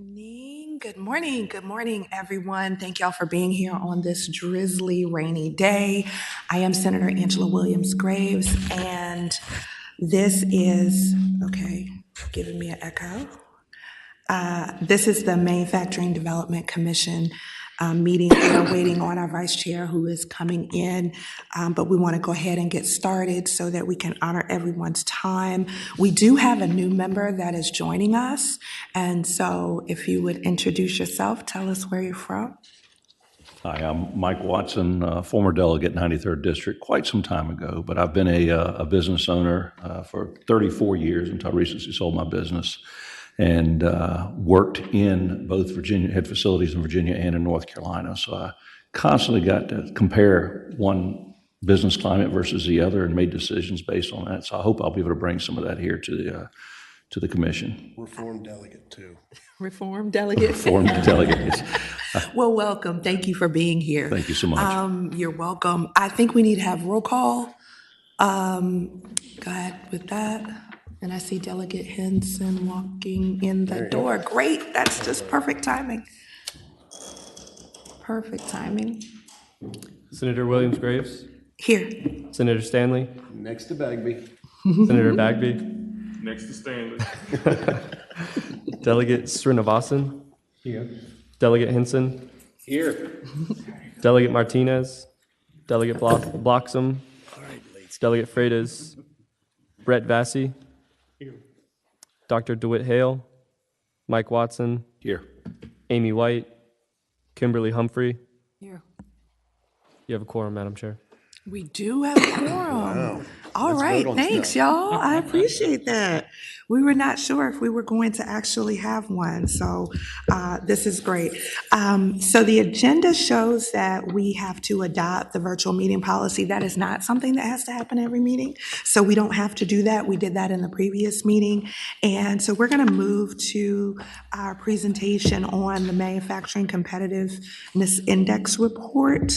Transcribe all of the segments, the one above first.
Good morning, everyone. Thank y'all for being here on this drizzly, rainy day. I am Senator Angela Williams Graves, and this is, okay, giving me an echo. This is the Manufacturing Development Commission meeting. We are waiting on our vice chair who is coming in, but we want to go ahead and get started so that we can honor everyone's time. We do have a new member that is joining us, and so if you would introduce yourself, tell us where you're from. Hi, I'm Mike Watson, former delegate 93rd District quite some time ago, but I've been a business owner for 34 years until I recently sold my business, and worked in both Virginia, had facilities in Virginia and in North Carolina. So I constantly got to compare one business climate versus the other and made decisions based on that. So I hope I'll be able to bring some of that here to the commission. Reformed delegate too. Reform delegate. Reformed delegate. Well, welcome. Thank you for being here. Thank you so much. You're welcome. I think we need to have roll call. Go ahead with that. And I see Delegate Henson walking in the door. Great, that's just perfect timing. Perfect timing. Senator Williams Graves. Here. Senator Stanley. Next to Bagby. Senator Bagby. Next to Stanley. Delegate Srinivasan. Here. Delegate Henson. Here. Delegate Martinez. Delegate Bloxham. Delegate Freitas. Brett Vassy. Here. Dr. DeWitt Hale. Mike Watson. Here. Amy White. Kimberly Humphrey. Here. You have a quorum, Madam Chair. We do have a quorum. Wow. All Let's right, vote on thanks, stuff. y'all. I appreciate that. We were not sure if we were going to actually have one, so this is great. So the agenda shows that we have to adopt the virtual meeting policy. That is not something that has to happen every meeting, so we don't have to do that. We did that in the previous meeting, and so we're going to move to our presentation on the Manufacturing Competitiveness Index report.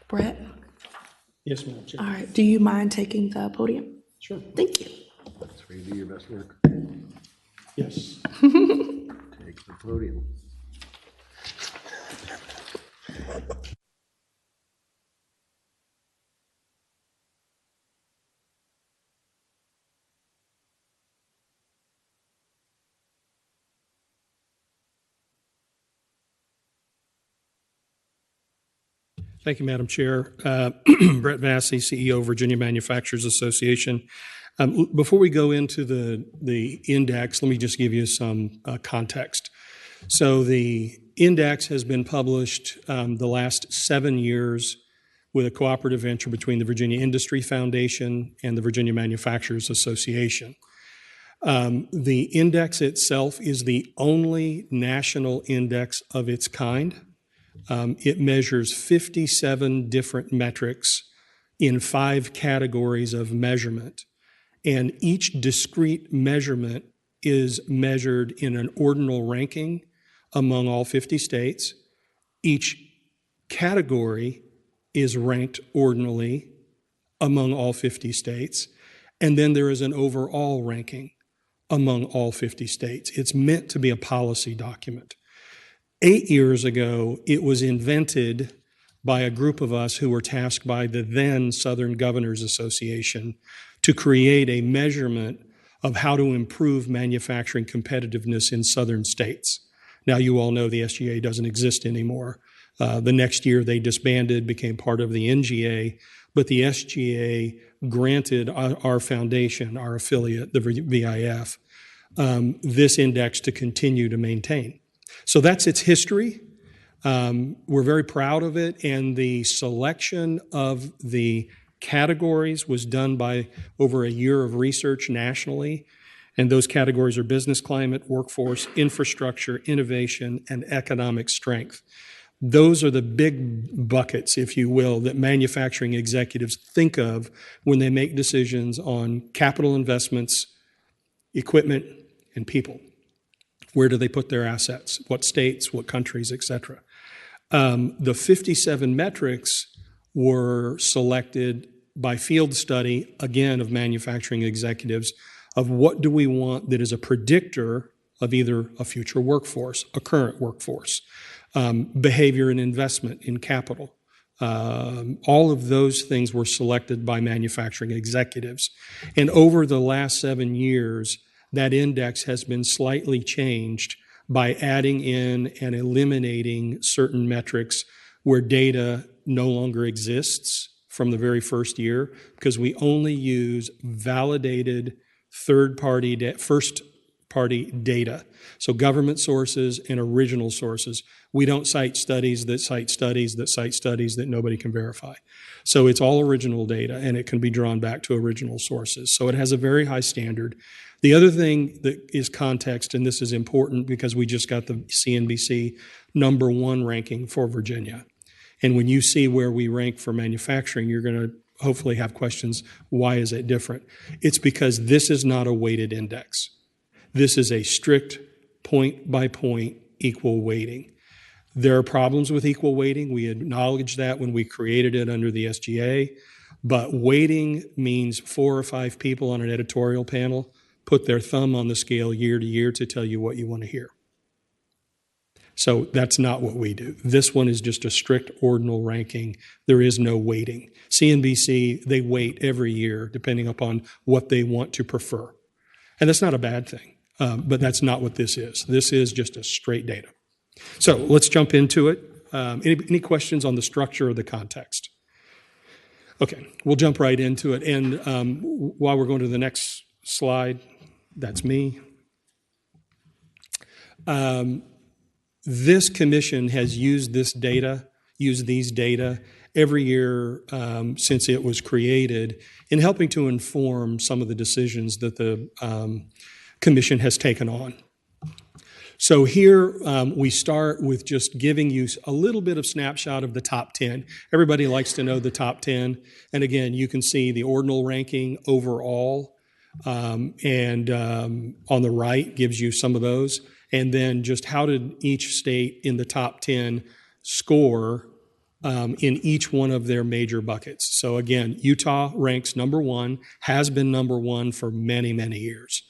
Brett? Yes, Madam Chair. All right, do you mind taking the podium? Sure. Thank you. That's where you do your best work. Yes. Take the podium. Thank you, Madam Chair. Brett Vassy, CEO, Virginia Manufacturers Association. Before we go into the index, let me just give you some context. So the index has been published the last 7 years with a cooperative venture between the Virginia Industry Foundation and the Virginia Manufacturers Association. The index itself is the only national index of its kind. It measures 57 different metrics in 5 categories of measurement. And each discrete measurement is measured in an ordinal ranking among all 50 states. Each category is ranked ordinally among all 50 states. And then there is an overall ranking among all 50 states. It's meant to be a policy document. 8 years ago, it was invented by a group of us who were tasked by the then Southern Governors Association to create a measurement of how to improve manufacturing competitiveness in southern states. Now, you all know the SGA doesn't exist anymore. The next year, they disbanded, became part of the NGA, but the SGA granted our foundation, our affiliate, the VIF, this index to continue to maintain. So that's its history. We're very proud of it, and the selection of the categories was done by over a year of research nationally, and those categories are business climate, workforce, infrastructure, innovation, and economic strength. Those are the big buckets, if you will, that manufacturing executives think of when they make decisions on capital investments, equipment, and people. Where do they put their assets? What states, what countries, et cetera. The 57 metrics were selected by field study, again, of manufacturing executives, of what do we want that is a predictor of either a future workforce, a current workforce, behavior and investment in capital. All of those things were selected by manufacturing executives. And over the last 7 years, that index has been slightly changed by adding in and eliminating certain metrics where data no longer exists from the very first year, because we only use validated first-party data. So government sources and original sources. We don't cite studies that cite studies that cite studies that nobody can verify. So it's all original data, and it can be drawn back to original sources. So it has a very high standard. The other thing that is context, and this is important because we just got the CNBC #1 ranking for Virginia. And when you see where we rank for manufacturing, you're going to hopefully have questions, why is it different? It's because this is not a weighted index. This is a strict point-by-point equal weighting. There are problems with equal weighting. We acknowledged that when we created it under the SGA. But weighting means 4 or 5 people on an editorial panel put their thumb on the scale year to year to tell you what you want to hear. So that's not what we do. This one is just a strict ordinal ranking. There is no weighting. CNBC, they weight every year depending upon what they want to prefer. And that's not a bad thing, but that's not what this is. This is just a straight data. So let's jump into it. Any questions on the structure or the context? Okay, we'll jump right into it. And while we're going to the next slide, that's me. This commission has used these data every year since it was created in helping to inform some of the decisions that the commission has taken on. So here we start with just giving you a little bit of snapshot of the top 10. Everybody likes to know the top 10. And again, you can see the ordinal ranking overall. And on the right gives you some of those. And then just how did each state in the top 10 score in each one of their major buckets. So again, Utah ranks #1, has been #1 for many, many years.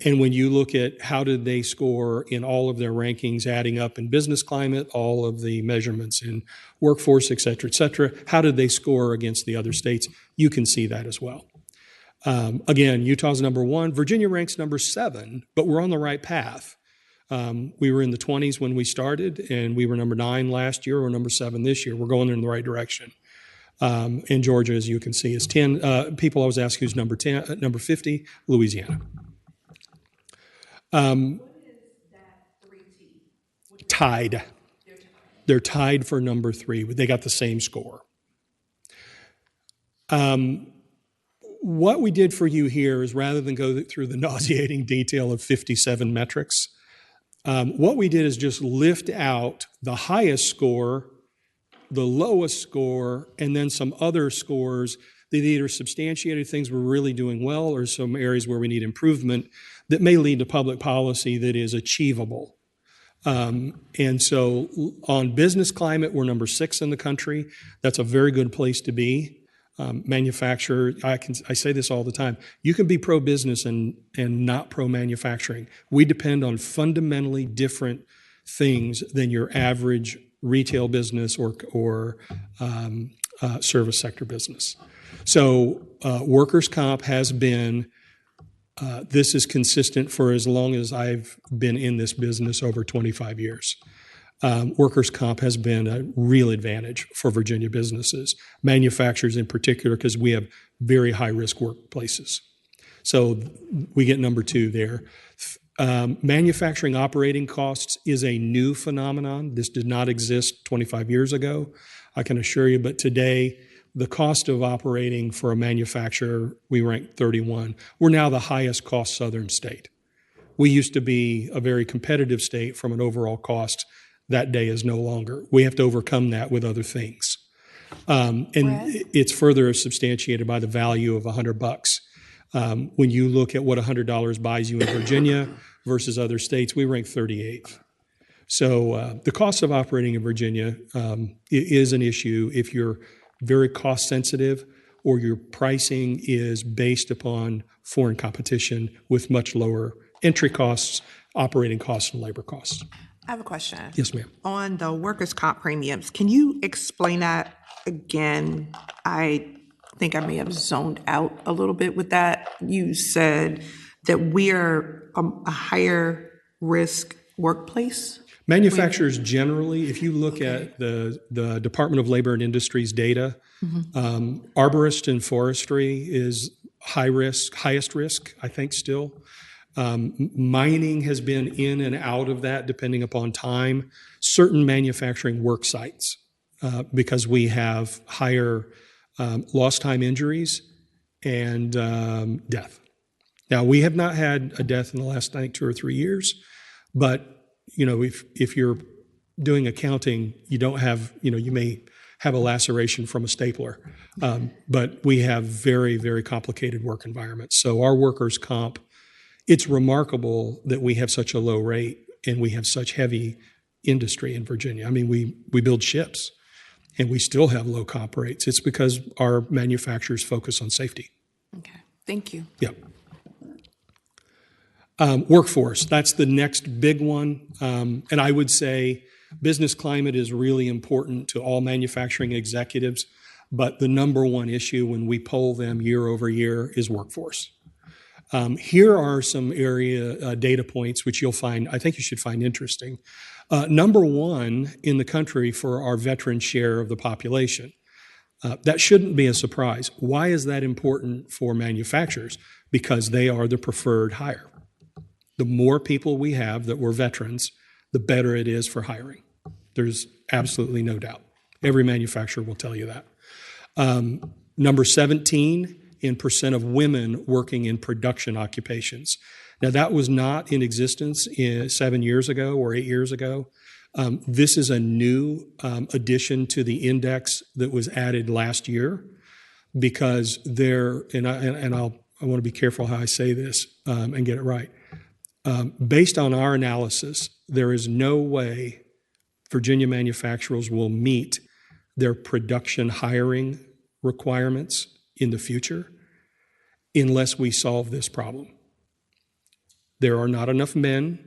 And when you look at how did they score in all of their rankings, adding up in business climate, all of the measurements in workforce, et cetera, how did they score against the other states? You can see that as well. Again, Utah's #1. Virginia ranks #7, but we're on the right path. We were in the 20s when we started, and we were #9 last year, or #7 this year. We're going in the right direction. And Georgia, as you can see, is 10. People always ask who's #10, #50, Louisiana. Tied. They're tied for #3. They got the same score. What we did for you here is, rather than go through the nauseating detail of 57 metrics, what we did is just lift out the highest score, the lowest score, and then some other scores that either substantiated things we're really doing well or some areas where we need improvement that may lead to public policy that is achievable. And so on business climate, we're #6 in the country. That's a very good place to be. Manufacturer, I say this all the time, you can be pro-business and not pro-manufacturing. We depend on fundamentally different things than your average retail business or service sector business. So workers' comp has been, this is consistent for as long as I've been in this business, over 25 years. Workers' comp has been a real advantage for Virginia businesses, manufacturers in particular, because we have very high-risk workplaces. So we get #2 there. Manufacturing operating costs is a new phenomenon. This did not exist 25 years ago, I can assure you, but today the cost of operating for a manufacturer, we rank 31. We're now the highest cost southern state. We used to be a very competitive state from an overall cost. That day is no longer. We have to overcome that with other things. And it's further substantiated by the value of $100. When you look at what $100 buys you in Virginia versus other states, we rank 38th. So the cost of operating in Virginia is an issue if you're very cost sensitive or your pricing is based upon foreign competition with much lower entry costs operating costs and labor costs. I have a question. Yes, ma'am. On the workers' comp premiums, can you explain that again? I think I may have zoned out a little bit with that. You said that we're a higher risk workplace? Manufacturers generally, if you look at the Department of Labor and Industries data, arborist and forestry is highest risk, I think still. Mining has been in and out of that depending upon time. Certain manufacturing work sites, because we have higher lost time injuries and death. Now, we have not had a death in the last, I think, 2 or 3 years, but if you're doing accounting, you don't have, you may have a laceration from a stapler, but we have very, very complicated work environments. So our workers' comp, it's remarkable that we have such a low rate and we have such heavy industry in Virginia. I mean, we build ships and we still have low comp rates. It's because our manufacturers focus on safety. Okay, thank you. Yep. Workforce, that's the next big one. And I would say business climate is really important to all manufacturing executives, but the number one issue when we poll them year over year is workforce. Here are some area data points which I think you should find interesting. Number one in the country for our veteran share of the population. That shouldn't be a surprise. Why is that important for manufacturers? Because they are the preferred hire. The more people we have that were veterans, the better it is for hiring. There's absolutely no doubt. Every manufacturer will tell you that. Number 17 in percent of women working in production occupations. Now, that was not in existence 7 years ago or 8 years ago. This is a new addition to the index that was added last year because I want to be careful how I say this and get it right. Based on our analysis, there is no way Virginia manufacturers will meet their production hiring requirements in the future unless we solve this problem. There are not enough men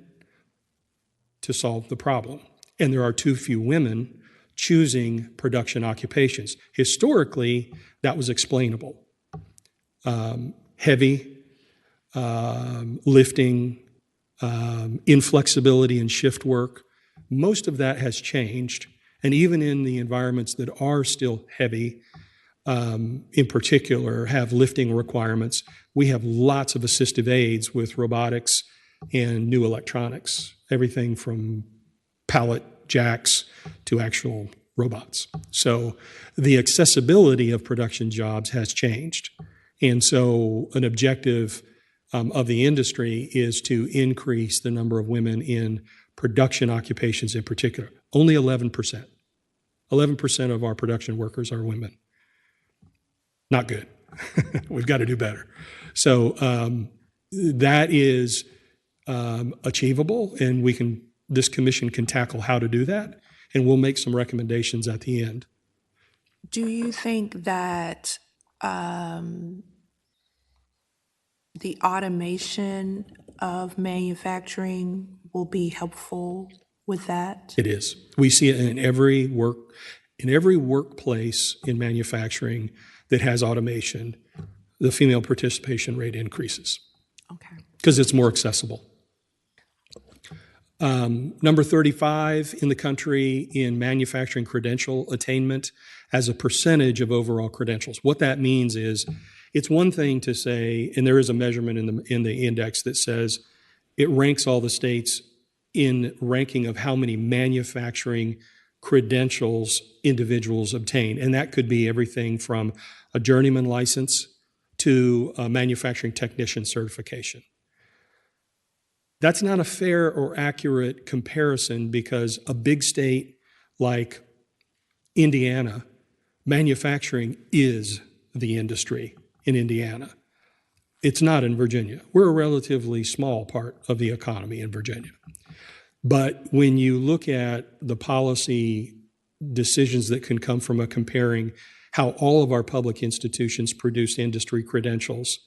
to solve the problem, and there are too few women choosing production occupations. Historically, that was explainable. Heavy lifting, inflexibility in shift work, most of that has changed. And even in the environments that are still heavy, in particular, have lifting requirements, we have lots of assistive aids with robotics and new electronics, everything from pallet jacks to actual robots. So the accessibility of production jobs has changed. And so an objective of the industry is to increase the number of women in production occupations in particular. Only 11%. 11% of our production workers are women. Not good. We've got to do better. So that is achievable, and this commission can tackle how to do that, and we'll make some recommendations at the end. Do you think that the automation of manufacturing will be helpful with that? It is. We see it in every workplace in manufacturing that has automation, the female participation rate increases. Okay. Because it's more accessible. Number 35 in the country in manufacturing credential attainment as a percentage of overall credentials. What that means is it's one thing to say, and there is a measurement in the index that says it ranks all the states in ranking of how many manufacturing credentials individuals obtain. And that could be everything from a journeyman license to a manufacturing technician certification. That's not a fair or accurate comparison because a big state like Indiana, manufacturing is the industry in Indiana. It's not in Virginia. We're a relatively small part of the economy in Virginia. But when you look at the policy decisions that can come from comparing how all of our public institutions produce industry credentials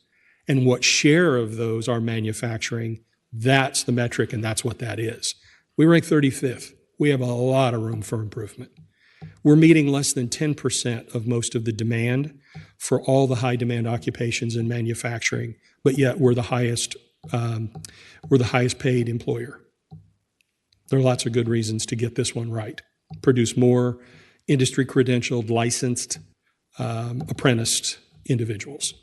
and what share of those are manufacturing, That's the metric, and that's what that is. We rank 35th. We have a lot of room for improvement. We're meeting less than 10% of most of the demand for all the high demand occupations in manufacturing, but yet we're the highest paid employer. There are lots of good reasons to get this one right. Produce more industry credentialed, licensed, apprenticed individuals.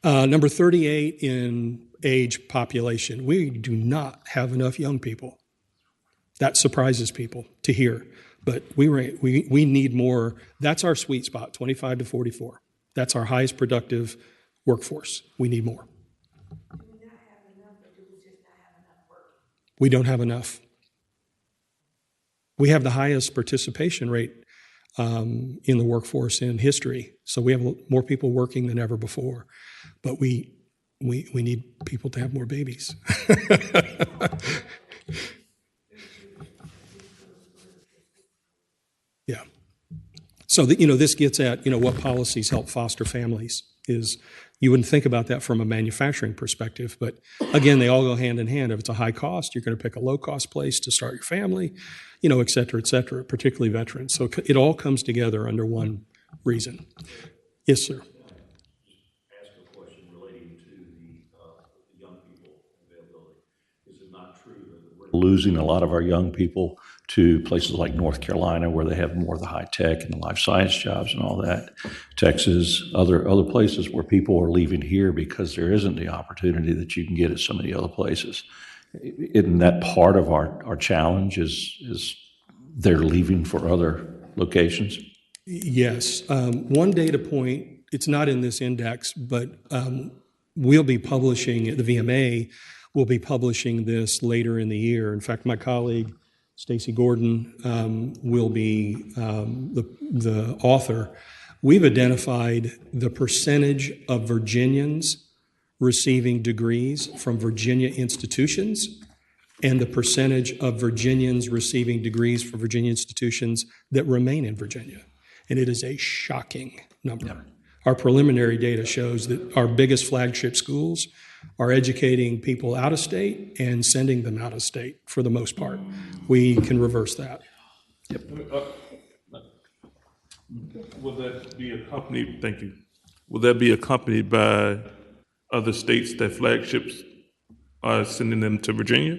Number 38 in age population. We do not have enough young people. That surprises people to hear, but we need more. That's our sweet spot, 25 to 44. That's our highest productive workforce. We need more. We don't have enough. We have the highest participation rate in the workforce in history. So we have more people working than ever before, but we need people to have more babies. Yeah. So this gets at what policies help foster families. Is you wouldn't think about that from a manufacturing perspective, but again, they all go hand in hand. If it's a high cost, you're going to pick a low cost place to start your family, et cetera, particularly veterans. So it all comes together under one reason. Yes, sir. Ask a question relating to the young people availability. Is it not true that we're losing a lot of our young people to places like North Carolina, where they have more of the high tech and the life science jobs and all that, Texas, other places where people are leaving here because there isn't the opportunity that you can get at so many other places? Isn't that part of our challenge is they're leaving for other locations? Yes. One data point, it's not in this index, but we'll be publishing, the VMA will be publishing this later in the year. In fact, my colleague, Stacy Gordon, will be the author. We've identified the percentage of Virginians receiving degrees from Virginia institutions and the percentage of Virginians receiving degrees from Virginia institutions that remain in Virginia. And it is a shocking number. Yeah. Our preliminary data shows that our biggest flagship schools are educating people out of state and sending them out of state for the most part. We can reverse that. Yep. Will that be accompanied? Thank you. Will that be accompanied by other states that flagships are sending them to Virginia?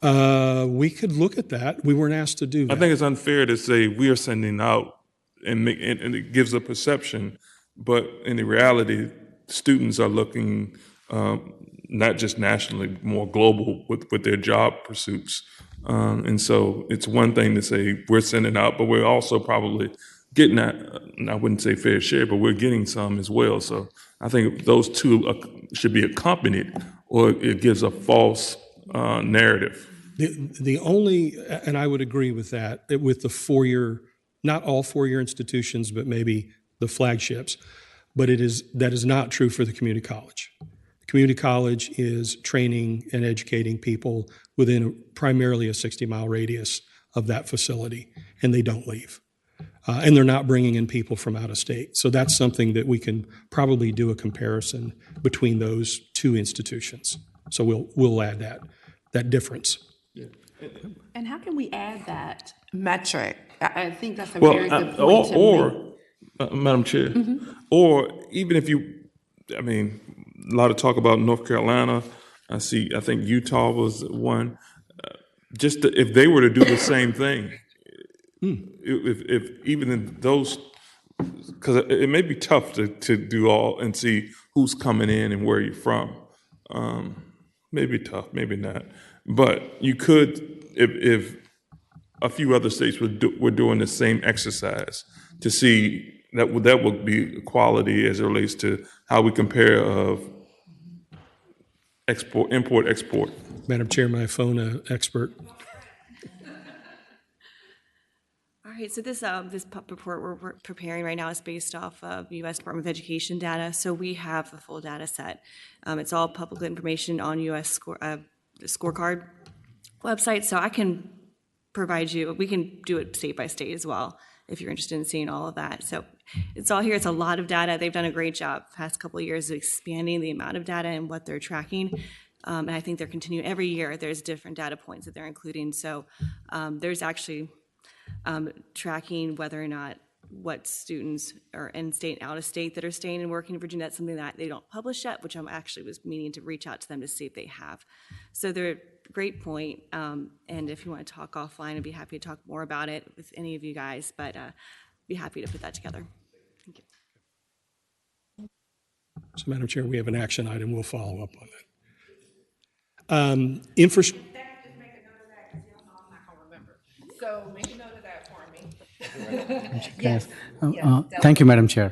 We could look at that. We weren't asked to do that. I think it's unfair to say we are sending out and it gives a perception, but in the reality, students are looking not just nationally, more global with their job pursuits. And so it's one thing to say we're sending out, but we're also probably getting that, I wouldn't say fair share, but we're getting some as well. So I think those two should be accompanied, or it gives a false narrative. The only, and I would agree with that, with the four-year, not all four-year institutions, but maybe the flagships, but that is not true for the community college. The community college is training and educating people within primarily a 60-mile radius of that facility, and they don't leave. And they're not bringing in people from out of state. So that's something that we can probably do a comparison between those two institutions. So we'll add that difference. Yeah. And how can we add that metric? I think that's a very good point to make. Madam Chair, or even if a lot of talk about North Carolina. I think Utah was one. If they were to do the same thing, if even in those, because it may be tough to do all and see who's coming in and where you're from. Maybe tough, maybe not. But you could, if a few other states were doing the same exercise to see that would be equality as it relates to how we compare of import, export. Madam Chair, my phone expert. All right, so this report we're preparing right now is based off of U.S. Department of Education data. So we have the full data set. It's all public information on U.S. scorecard website. So I can provide you, we can do it state by state as well if you're interested in seeing all of that. So it's all here. It's a lot of data. They've done a great job the past couple of years of expanding the amount of data and what they're tracking. And I think they're continuing, every year there's different data points that they're including. So there's actually tracking whether or not what students are in state and out of state that are staying and working in Virginia. That's something that they don't publish yet, which I'm actually was meaning to reach out to them to see if they have. So they're a great point. And if you want to talk offline, I'd be happy to talk more about it with any of you guys, but be happy to put that together. Thank you. So, Madam Chair, we have an action item. We'll follow up on that. Infrastructure. Just make a note of that, because y'all know I'm not gonna remember. So make a note of that for me. Yes. Thank you, Madam Chair.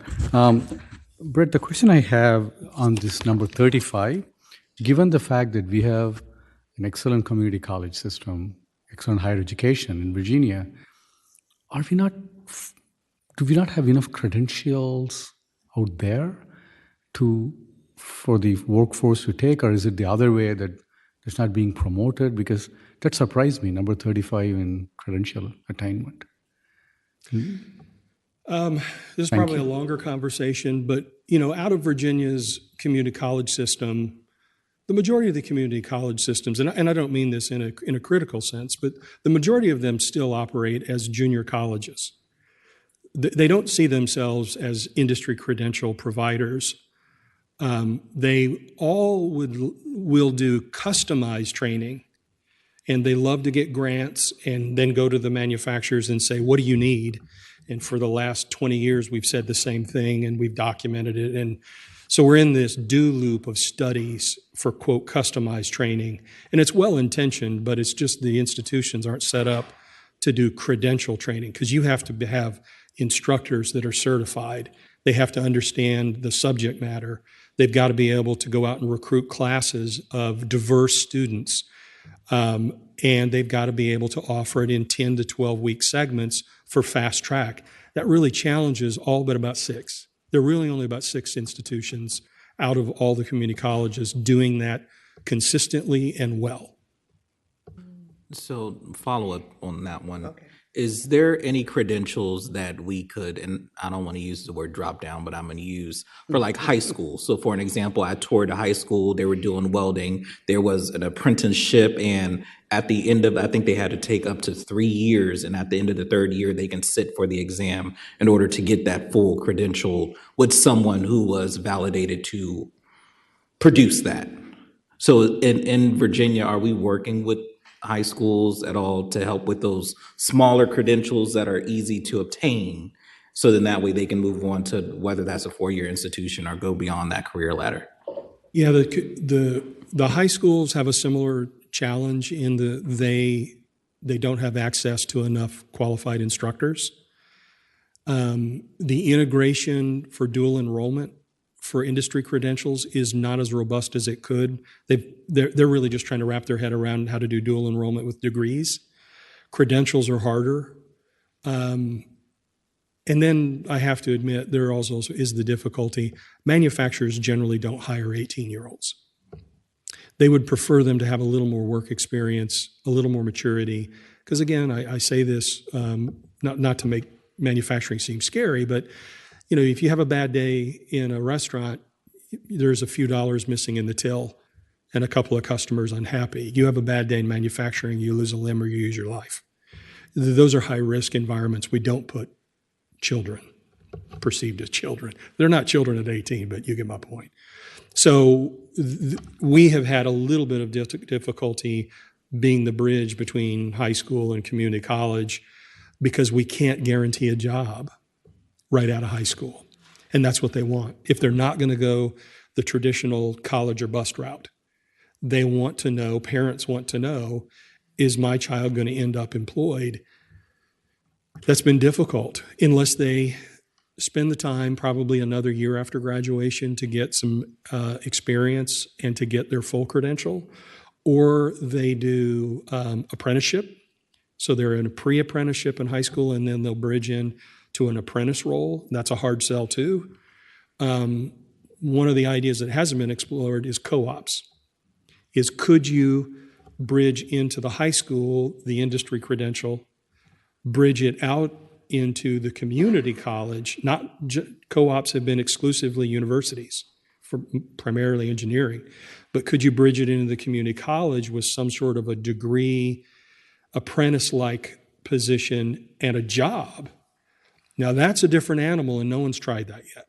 Brett, the question I have on this number 35, given the fact that we have an excellent community college system, excellent higher education in Virginia, do we not have enough credentials out there for the workforce to take, or is it the other way that it's not being promoted? Because that surprised me, number 35 in credential attainment. This is probably a longer conversation, but out of Virginia's community college system, the majority of the community college systems, and I don't mean this in a critical sense, but the majority of them still operate as junior colleges. They don't see themselves as industry credential providers. They all will do customized training, and they love to get grants and then go to the manufacturers and say, what do you need? And for the last 20 years, we've said the same thing, and we've documented it. And so we're in this do loop of studies for, quote, customized training. And it's well-intentioned, but it's just the institutions aren't set up to do credential training, because you have to have instructors that are certified. They have to understand the subject matter. They've got to be able to go out and recruit classes of diverse students. And they've got to be able to offer it in 10 to 12-week segments for fast track. That really challenges all but about 6. There are really only about 6 institutions out of all the community colleges doing that consistently and well. So follow up on that one. Okay. Is there any credentials that we could, and I don't want to use the word drop down, but I'm going to use for like high school. So for an example, I toured a high school, they were doing welding. There was an apprenticeship, and at the end of, I think they had to take up to 3 years. And at the end of the 3rd year, they can sit for the exam in order to get that full credential with someone who was validated to produce that. So in Virginia, are we working with high schools at all to help with those smaller credentials that are easy to obtain, so then that way they can move on to whether that's a 4-year institution or go beyond that career ladder? Yeah, the high schools have a similar challenge in they don't have access to enough qualified instructors. The integration for dual enrollment for industry credentials is not as robust as it could. They're really just trying to wrap their head around how to do dual enrollment with degrees. Credentials are harder. And then I have to admit, there also is the difficulty. Manufacturers generally don't hire 18-year-olds. They would prefer them to have a little more work experience, a little more maturity. Because again, I say this not to make manufacturing seem scary, but if you have a bad day in a restaurant, there's a few dollars missing in the till and a couple of customers unhappy. You have a bad day in manufacturing, you lose a limb or you lose your life. Those are high-risk environments. We don't put children, perceived as children. They're not children at 18, but you get my point. So we have had a little bit of difficulty being the bridge between high school and community college because we can't guarantee a job right out of high school. And that's what they want. If they're not going to go the traditional college or bust route, they want to know, parents want to know, is my child going to end up employed? That's been difficult unless they spend the time, probably another year after graduation, to get some experience and to get their full credential, or they do apprenticeship. So they're in a pre-apprenticeship in high school, and then they'll bridge in to an apprentice role. That's a hard sell too. One of the ideas that hasn't been explored is co-ops. Could you bridge into the high school, the industry credential, bridge it out into the community college? Co-ops have been exclusively universities for primarily engineering, but could you bridge it into the community college with some sort of a degree, apprentice-like position and a job? Now that's a different animal, and no one's tried that yet.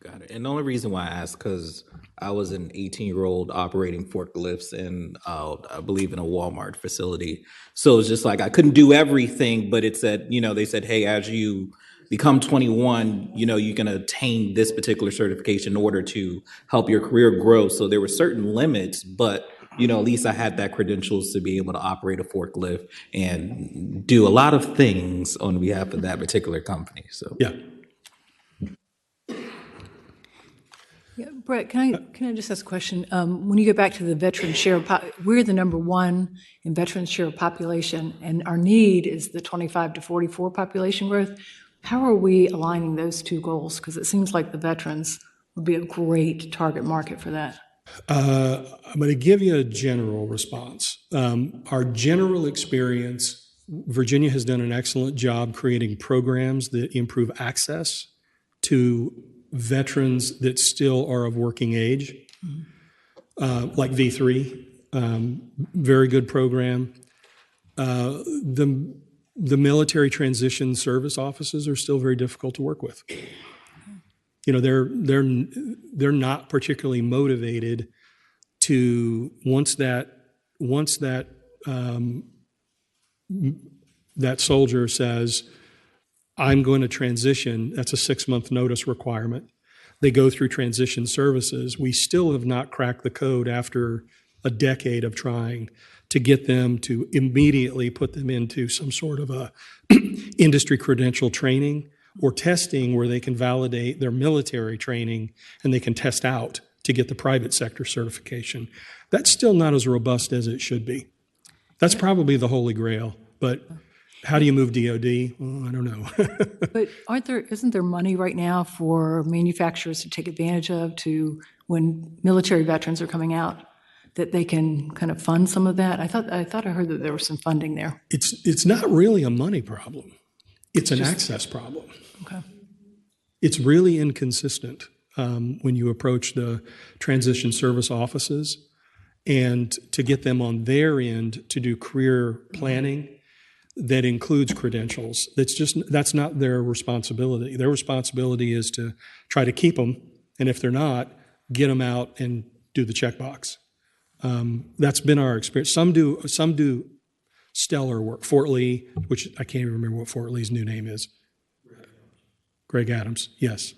Got it. And the only reason why I asked, because I was an 18-year-old operating forklifts in, I believe, in a Walmart facility. So it's just like I couldn't do everything, but it said, they said, hey, as you become 21, you can attain this particular certification in order to help your career grow. So there were certain limits, but at least I had that credentials to be able to operate a forklift and do a lot of things on behalf of that particular company. So Yeah. Yeah, Brett, can I just ask a question? When you go back to the veteran share, we're the number one in veteran share of population, and our need is the 25 to 44 population growth. How are we aligning those two goals? Because it seems like the veterans would be a great target market for that. I'm going to give you a general response. Our general experience, Virginia has done an excellent job creating programs that improve access to veterans that still are of working age, like V3, very good program. The military transition service offices are still very difficult to work with. They're not particularly motivated to once that soldier says, I'm going to transition, that's a 6-month notice requirement. They go through transition services. We still have not cracked the code after a decade of trying to get them to immediately put them into some sort of a industry credential training or testing where they can validate their military training and they can test out to get the private sector certification. That's still not as robust as it should be. That's probably the holy grail, but how do you move DOD? Well, I don't know. But isn't there money right now for manufacturers to take advantage of when military veterans are coming out, that they can kind of fund some of that? I thought I heard that there was some funding there. It's not really a money problem. It's an access problem. Okay. It's really inconsistent when you approach the transition service offices and to get them on their end to do career planning that includes credentials. That's not their responsibility. Their responsibility is to try to keep them, and if they're not, get them out and do the checkbox. That's been our experience. Some do stellar work. Fort Lee, which I can't even remember what Fort Lee's new name is. Greg Adams, yes.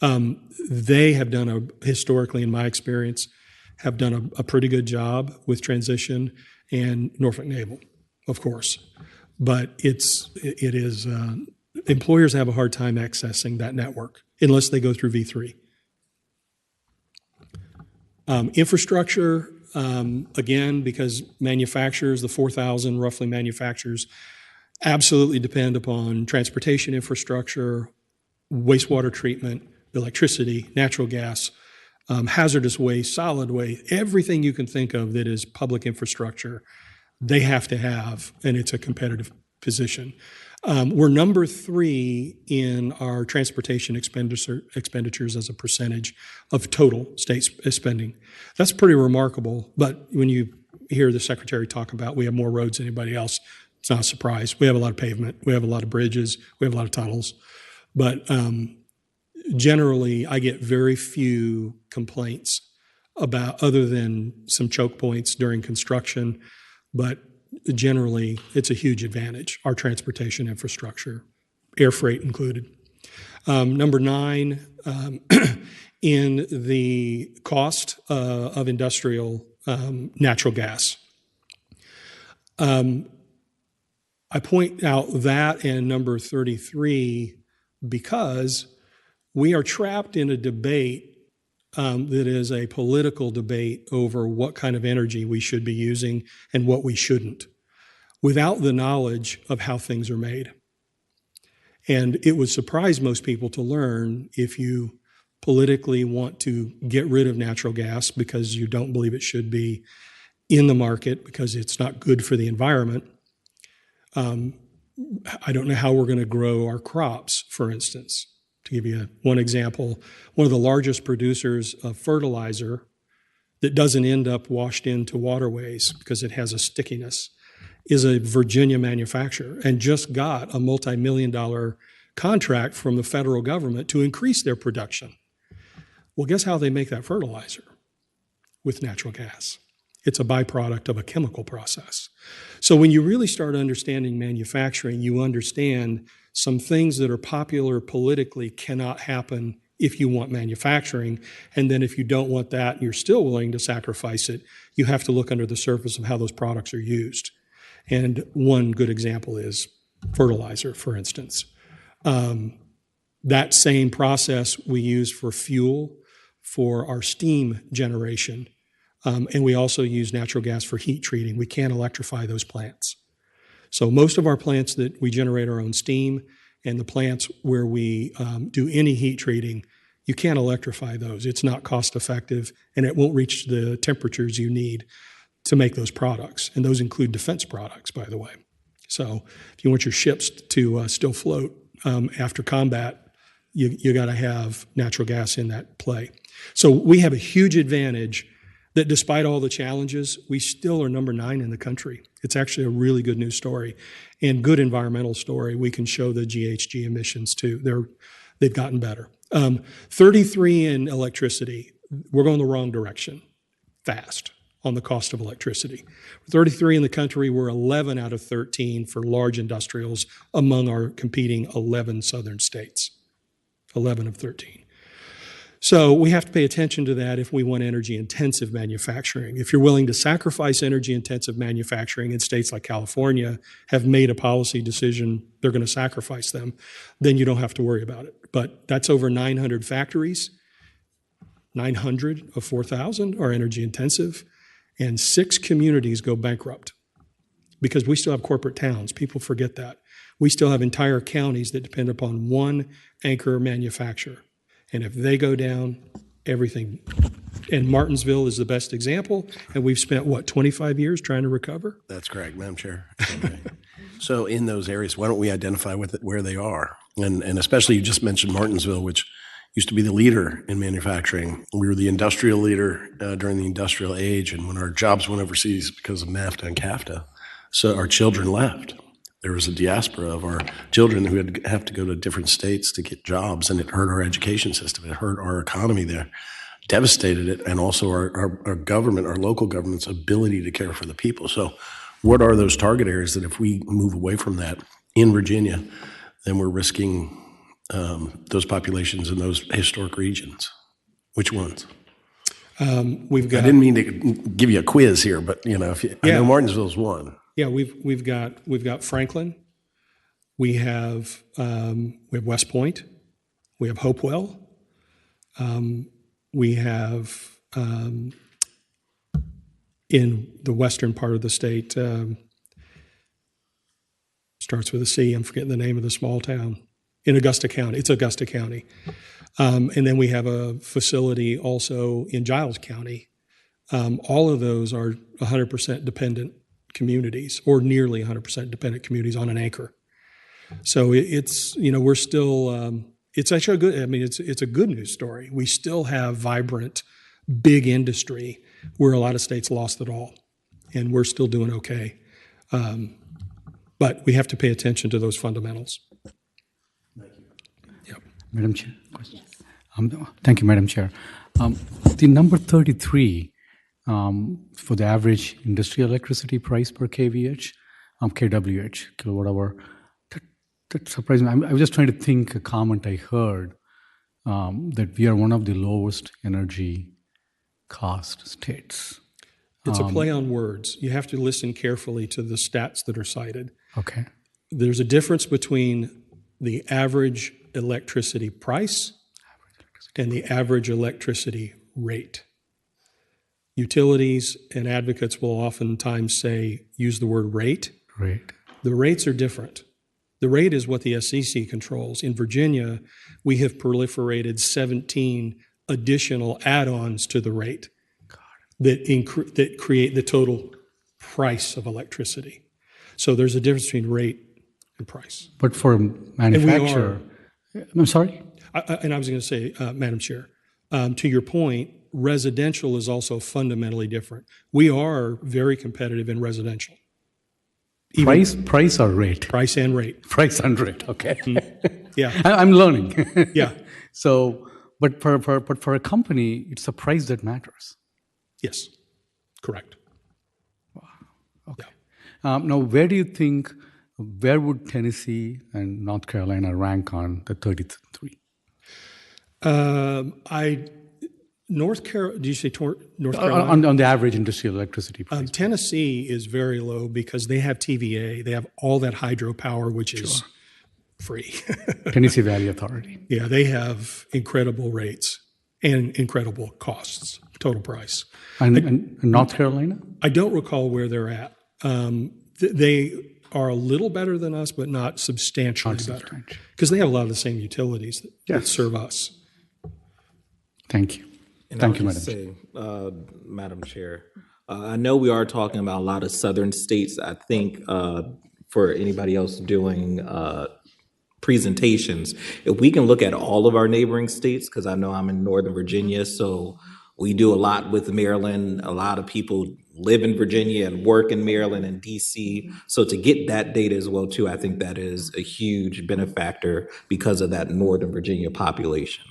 They have done historically, in my experience, have done a pretty good job with transition, and Norfolk Naval, of course. But it is employers have a hard time accessing that network unless they go through V3. Infrastructure, again, because manufacturers, the 4,000 roughly manufacturers, absolutely depend upon transportation infrastructure, wastewater treatment, electricity, natural gas, hazardous waste, solid waste, everything you can think of that is public infrastructure, they have to have, and it's a competitive position. We're number 3 in our transportation expenditures as a percentage of total state spending. That's pretty remarkable, but when you hear the Secretary talk about we have more roads than anybody else, it's not a surprise. We have a lot of pavement, we have a lot of bridges, we have a lot of tunnels, but generally I get very few complaints about, other than some choke points during construction, but generally it's a huge advantage, our transportation infrastructure, air freight included. Number 9, in the cost of industrial natural gas. I point out that and number 33 because we are trapped in a debate that is a political debate over what kind of energy we should be using and what we shouldn't, without the knowledge of how things are made. And it would surprise most people to learn, if you politically want to get rid of natural gas because you don't believe it should be in the market because it's not good for the environment, I don't know how we're going to grow our crops, for instance, To give you one example, one of the largest producers of fertilizer that doesn't end up washed into waterways because it has a stickiness is a Virginia manufacturer and just got a multi-million-dollar contract from the federal government to increase their production. Well, guess how they make that fertilizer? With natural gas. It's a byproduct of a chemical process. So when you really start understanding manufacturing, you understand some things that are popular politically cannot happen if you want manufacturing. And then if you don't want that and you're still willing to sacrifice it, you have to look under the surface of how those products are used. And one good example is fertilizer, for instance. That same process we use for fuel for our steam generation. And we also use natural gas for heat treating. We can't electrify those plants. So most of our plants that we generate our own steam and the plants where we do any heat treating, you can't electrify those. It's not cost effective and it won't reach the temperatures you need to make those products. And those include defense products, by the way. So if you want your ships to still float after combat, you got to have natural gas in that play. So we have a huge advantage that despite all the challenges, we still are number 9 in the country. It's actually a really good news story and good environmental story. We can show the GHG emissions too. They've gotten better. 33 in electricity. We're going the wrong direction fast on the cost of electricity. 33 in the country, we're 11 out of 13 for large industrials among our competing 11 southern states. 11 of 13. So we have to pay attention to that if we want energy-intensive manufacturing. If you're willing to sacrifice energy-intensive manufacturing, and states like California have made a policy decision they're going to sacrifice them, then you don't have to worry about it. But that's over 900 factories. 900 of 4,000 are energy-intensive, and 6 communities go bankrupt because we still have corporate towns. People forget that. We still have entire counties that depend upon one anchor manufacturer. And if they go down, everything. And Martinsville is the best example. And we've spent, 25 years trying to recover? That's correct, Madam Chair. Okay. So in those areas, why don't we identify where they are? And especially you just mentioned Martinsville, which used to be the leader in manufacturing. We were the industrial leader during the industrial age. And when our jobs went overseas because of NAFTA and CAFTA, so our children left. There was a diaspora of our children who had have to go to different states to get jobs, and it hurt our education system. It hurt our economy there, devastated it, and also our government, our local government's ability to care for the people. So what are those target areas that if we move away from that in Virginia, then we're risking those populations in those historic regions? Which ones? We've got. I didn't mean to give you a quiz here, but I know Martinsville's one. Yeah, we've got Franklin, we have West Point, we have Hopewell, we have in the western part of the state, starts with a C. I'm forgetting the name of the small town in Augusta County. It's Augusta County, and then we have a facility also in Giles County. All of those are 100% dependent communities, or nearly 100% dependent communities on an anchor. So it's, we're still, it's actually a good, it's a good news story. We still have vibrant, big industry where a lot of states lost it all, and we're still doing okay. But we have to pay attention to those fundamentals. Thank you. Yep. Madam Chair, question. Thank you, Madam Chair. The number 33, for the average industrial electricity price per kWh, kilowatt hour, that surprised me. I was just trying to think a comment I heard that we are one of the lowest energy cost states. It's a play on words. You have to listen carefully to the stats that are cited. Okay. There's a difference between the average electricity price and the average electricity rate. Utilities and advocates will oftentimes use the word rate. Rate. The rates are different. The rate is what the SEC controls. In Virginia, we have proliferated 17 additional add-ons to the rate that create the total price of electricity. So there's a difference between rate and price. But for manufacturer, I'm sorry? And I was going to say, Madam Chair, to your point, residential is also fundamentally different. We are very competitive in residential. Price or rate? Price and rate. Price and rate, okay. Yeah. I'm learning. Yeah. So, but for a company, it's the price that matters. Yes, correct. Okay. Now, where would Tennessee and North Carolina rank on the 33? North Carolina, did you say North Carolina? On the average industrial electricity price. Tennessee is very low because they have TVA. They have all that hydropower, which is free. Tennessee Valley Authority. Yeah, they have incredible rates and incredible costs, total price. And North Carolina? I don't recall where they're at. They are a little better than us, but not substantially better. Because they have a lot of the same utilities that serve us. Thank you. And Thank you, I'll Madam just Chair. say, Madam Chair, I know we are talking about a lot of southern states. I think for anybody else doing presentations, if we can look at all of our neighboring states, because I know I'm in Northern Virginia, so we do a lot with Maryland. A lot of people live in Virginia and work in Maryland and DC. So to get that data as well, too, I think that is a huge benefactor because of that Northern Virginia population.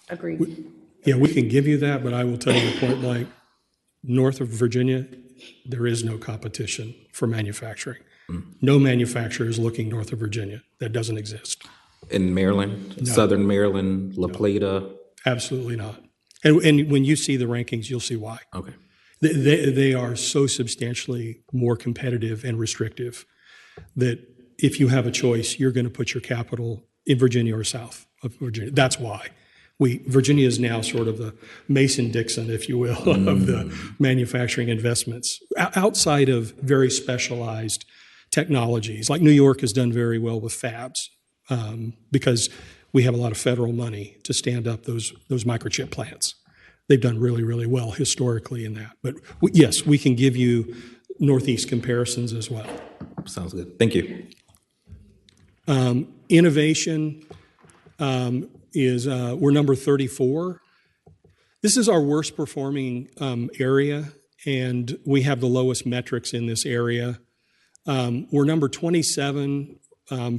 Agreed. Yeah, we can give you that, but I will tell you point blank, north of Virginia, there is no competition for manufacturing. No manufacturer is looking north of Virginia. That doesn't exist. In Maryland, Southern Maryland, La Plata? Absolutely not. And when you see the rankings, you'll see why. Okay. They are so substantially more competitive and restrictive that if you have a choice, you're going to put your capital in Virginia or south of Virginia. That's why. Virginia is now sort of the Mason-Dixon, if you will, of the manufacturing investments. Outside of very specialized technologies, like New York has done very well with fabs because we have a lot of federal money to stand up those microchip plants. They've done really, really well historically in that. But yes, we can give you Northeast comparisons as well. Sounds good. Thank you. Innovation is we're number 34. This is our worst performing area, and we have the lowest metrics in this area. We're number 27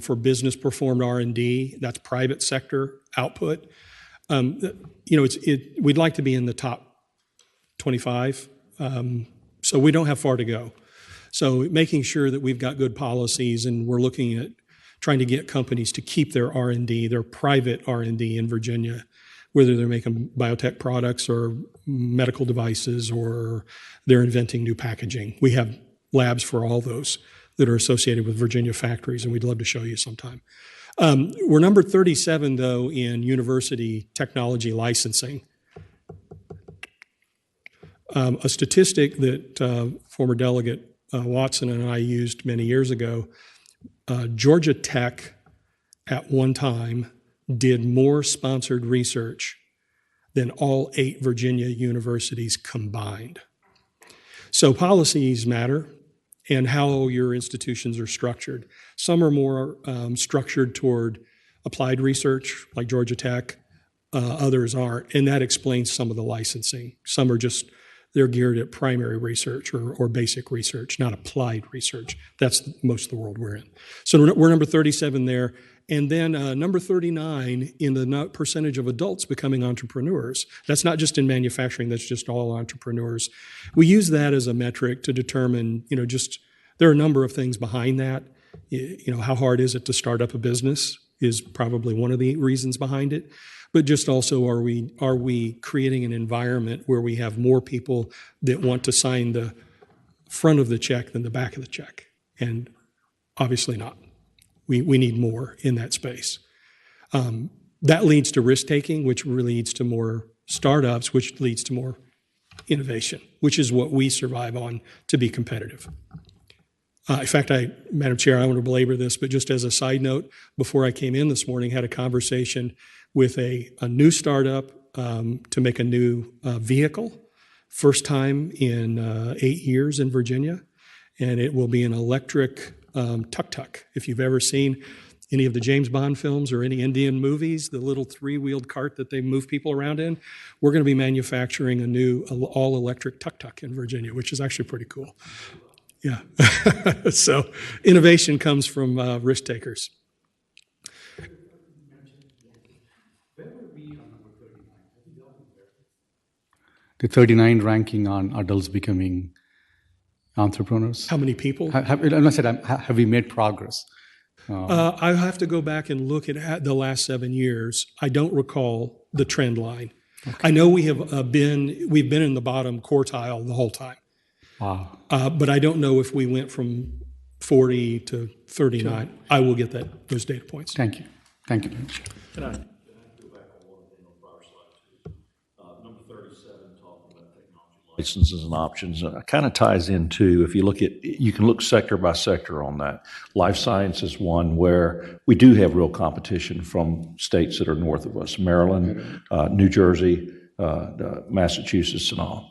for business performed R&D. That's private sector output. We'd like to be in the top 25, so we don't have far to go. So making sure that we've got good policies, and we're looking at trying to get companies to keep their R&D, their private R&D in Virginia, whether they're making biotech products or medical devices or they're inventing new packaging. We have labs for all those that are associated with Virginia factories, and we'd love to show you sometime. We're number 37, though, in university technology licensing. A statistic that former Delegate Watson and I used many years ago, Georgia Tech at one time did more sponsored research than all 8 Virginia universities combined. So policies matter, and how your institutions are structured. Some are more structured toward applied research, like Georgia Tech. Others aren't, and that explains some of the licensing. Some are just, they're geared at primary research or basic research, not applied research. That's most of the world we're in. So we're number 37 there. And then number 39 in the percentage of adults becoming entrepreneurs. That's not just in manufacturing, that's just all entrepreneurs. We use that as a metric to determine, there are a number of things behind that. How hard is it to start up a business is probably one of the reasons behind it. But just also, are we creating an environment where we have more people that want to sign the front of the check than the back of the check? And obviously not. We need more in that space. That leads to risk-taking, which really leads to more startups, which leads to more innovation, which is what we survive on to be competitive. In fact, Madam Chair, I don't want to belabor this, but just as a side note, before I came in this morning, had a conversation with a new startup to make a new vehicle, first time in 8 years in Virginia, and it will be an electric tuk-tuk. If you've ever seen, any of the James Bond films or any Indian movies, the little three-wheeled cart that they move people around in, we're going to be manufacturing a new all-electric tuk-tuk in Virginia, which is actually pretty cool. Yeah. So innovation comes from risk takers. The 39 ranking on adults becoming entrepreneurs. How many people? Have we made progress? I have to go back and look at the last 7 years. I don't recall the trend line. Okay. I know we have we've been in the bottom quartile the whole time. Wow. But I don't know if we went from 40 to 39. Sure. I will get those data points. Thank you. Thank you. Can I go back on one thing on prior slide too? Number 37, talking about technology licenses and options. It kind of ties into, if you look at, you can look sector by sector on that. Life science is one where we do have real competition from states that are north of us, Maryland, New Jersey, Massachusetts, and all.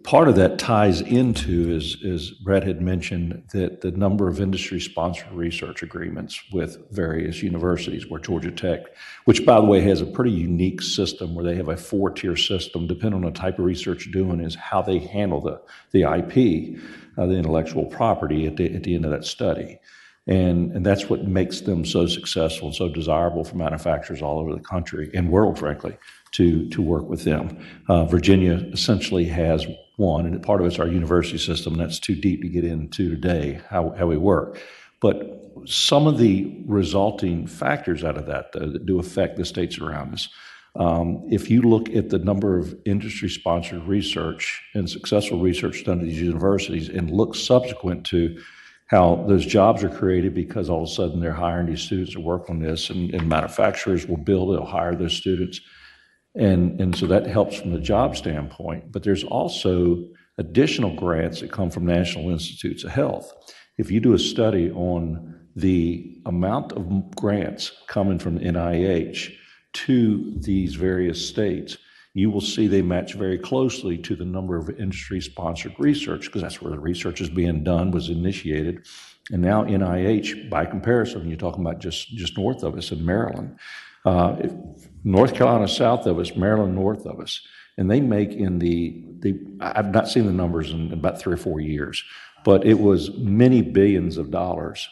Part of that ties into, as Brett had mentioned, that the number of industry-sponsored research agreements with various universities, where Georgia Tech, which by the way has a pretty unique system where they have a 4-tier system, depending on the type of research you're doing, is how they handle the IP, the intellectual property at the end of that study. And that's what makes them so successful and so desirable for manufacturers all over the country and world, frankly, to work with them. Virginia essentially has one, and part of it's our university system, and that's too deep to get into today, how we work. But some of the resulting factors out of that, though, that do affect the states around us, if you look at the number of industry-sponsored research and successful research done at these universities and look subsequent to how those jobs are created because all of a sudden they're hiring these students to work on this, and manufacturers will they'll hire those students. And so that helps from the job standpoint. But there's also additional grants that come from National Institutes of Health. If you do a study on the amount of grants coming from NIH to these various states, you will see they match very closely to the number of industry-sponsored research, because that's where the research is being done, was initiated. And now NIH, by comparison, you're talking about just north of us in Maryland, North Carolina south of us, Maryland north of us, and they make I've not seen the numbers in about 3 or 4 years, but it was many billions of dollars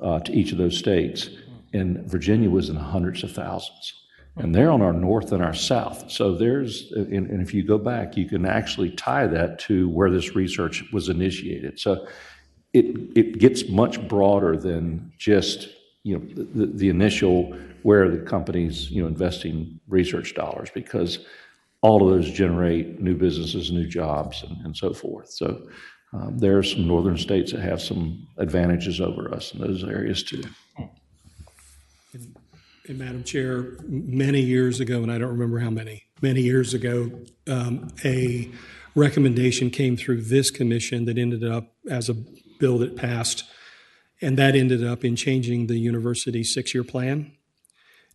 to each of those states, and Virginia was in hundreds of thousands. And they're on our north and our south. So and if you go back, you can actually tie that to where this research was initiated. So it gets much broader than just, the initial where the company's, investing research dollars, because all of those generate new businesses, new jobs, and so forth. So there are some northern states that have some advantages over us in those areas too. And Madam Chair, many years ago, and I don't remember how many years ago, a recommendation came through this commission that ended up as a bill that passed, and that ended up in changing the university's 6-year plan.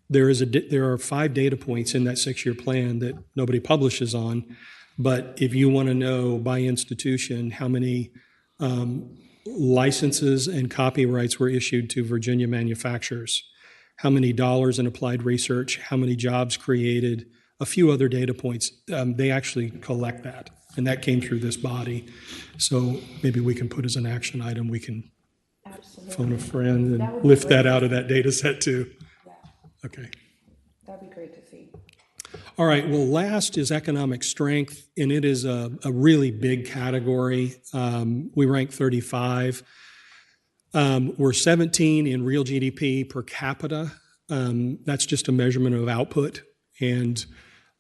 There are 5 data points in that 6-year plan that nobody publishes on, but if you want to know by institution how many licenses and copyrights were issued to Virginia manufacturers, how many dollars in applied research, how many jobs created, a few other data points, they actually collect that, and that came through this body. So maybe we can put as an action item, we can phone a friend and lift that out of that data set too. Yeah. Okay. That'd be great to see. All right, well, last is economic strength, and it is a really big category. We rank 35. We're 17 in real GDP per capita. That's just a measurement of output and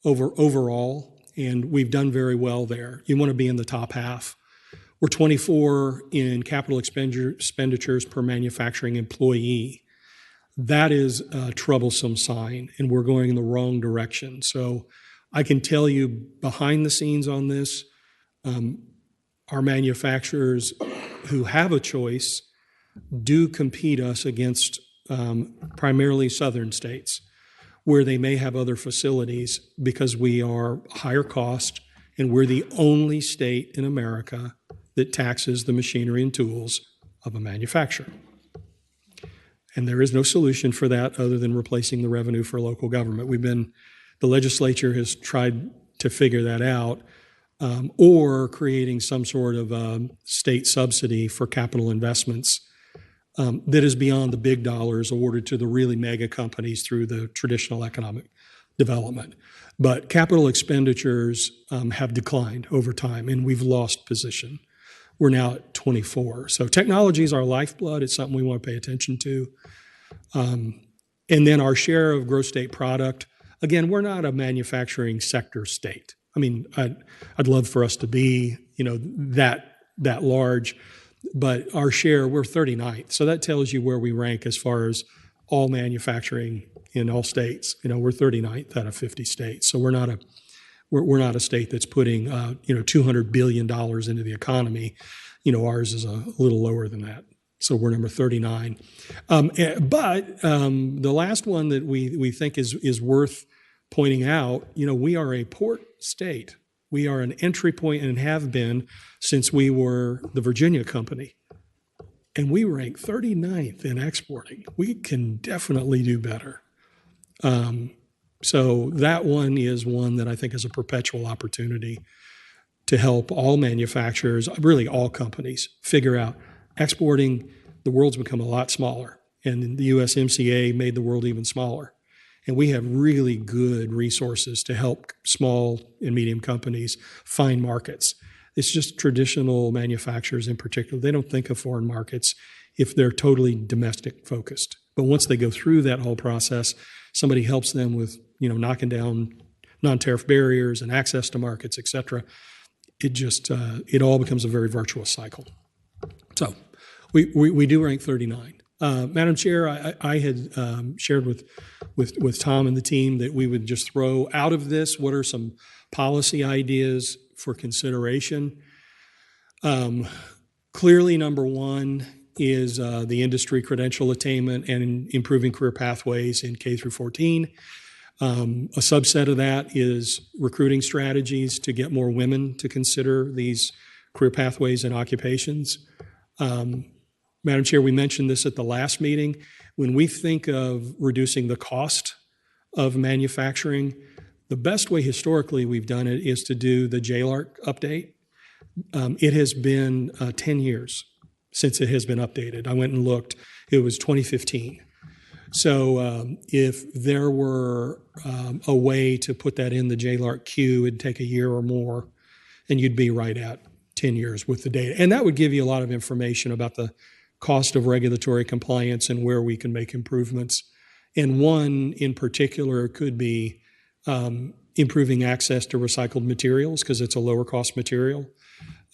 overall, and we've done very well there. You want to be in the top half. We're 24 in capital expenditures per manufacturing employee. That is a troublesome sign, and we're going in the wrong direction. So I can tell you behind the scenes on this, our manufacturers who have a choice do compete us against primarily southern states, where they may have other facilities because we are higher cost, and we're the only state in America that taxes the machinery and tools of a manufacturer. And there is no solution for that other than replacing the revenue for local government. The legislature has tried to figure that out, or creating some sort of state subsidy for capital investments that is beyond the big dollars awarded to the really mega companies through the traditional economic development. But capital expenditures have declined over time, and we've lost position. We're now at 24. So technology is our lifeblood. It's something we want to pay attention to. And then our share of gross state product, again, we're not a manufacturing sector state. I mean, I'd love for us to be, that large, but our share, we're 39th. So that tells you where we rank as far as all manufacturing in all states. We're 39th out of 50 states. So we're not a state that's putting, $200 billion into the economy. Ours is a little lower than that. So we're number 39. But the last one that we think is worth pointing out, we are a port state. We are an entry point and have been since we were the Virginia company. And we rank 39th in exporting. We can definitely do better. So that one is one that I think is a perpetual opportunity to help all manufacturers, really all companies, figure out exporting. The world's become a lot smaller, and the USMCA made the world even smaller. And we have really good resources to help small and medium companies find markets. It's just traditional manufacturers in particular. They don't think of foreign markets if they're totally domestic focused. But once they go through that whole process, somebody helps them with, knocking down non-tariff barriers and access to markets, et cetera. It all becomes a very virtuous cycle. So we do rank 39. Madam Chair, I had shared with Tom and the team that we would just throw out of this what are some policy ideas for consideration. Clearly, number one is the industry credential attainment and improving career pathways in K through 14. A subset of that is recruiting strategies to get more women to consider these career pathways and occupations. Madam Chair, we mentioned this at the last meeting. When we think of reducing the cost of manufacturing, the best way historically we've done it is to do the JLARC update. It has been 10 years since it has been updated. I went and looked. It was 2015. So if there were a way to put that in the JLARC queue, it'd take a year or more, and you'd be right at 10 years with the data. And that would give you a lot of information about the cost of regulatory compliance and where we can make improvements. And one in particular could be improving access to recycled materials because it's a lower cost material.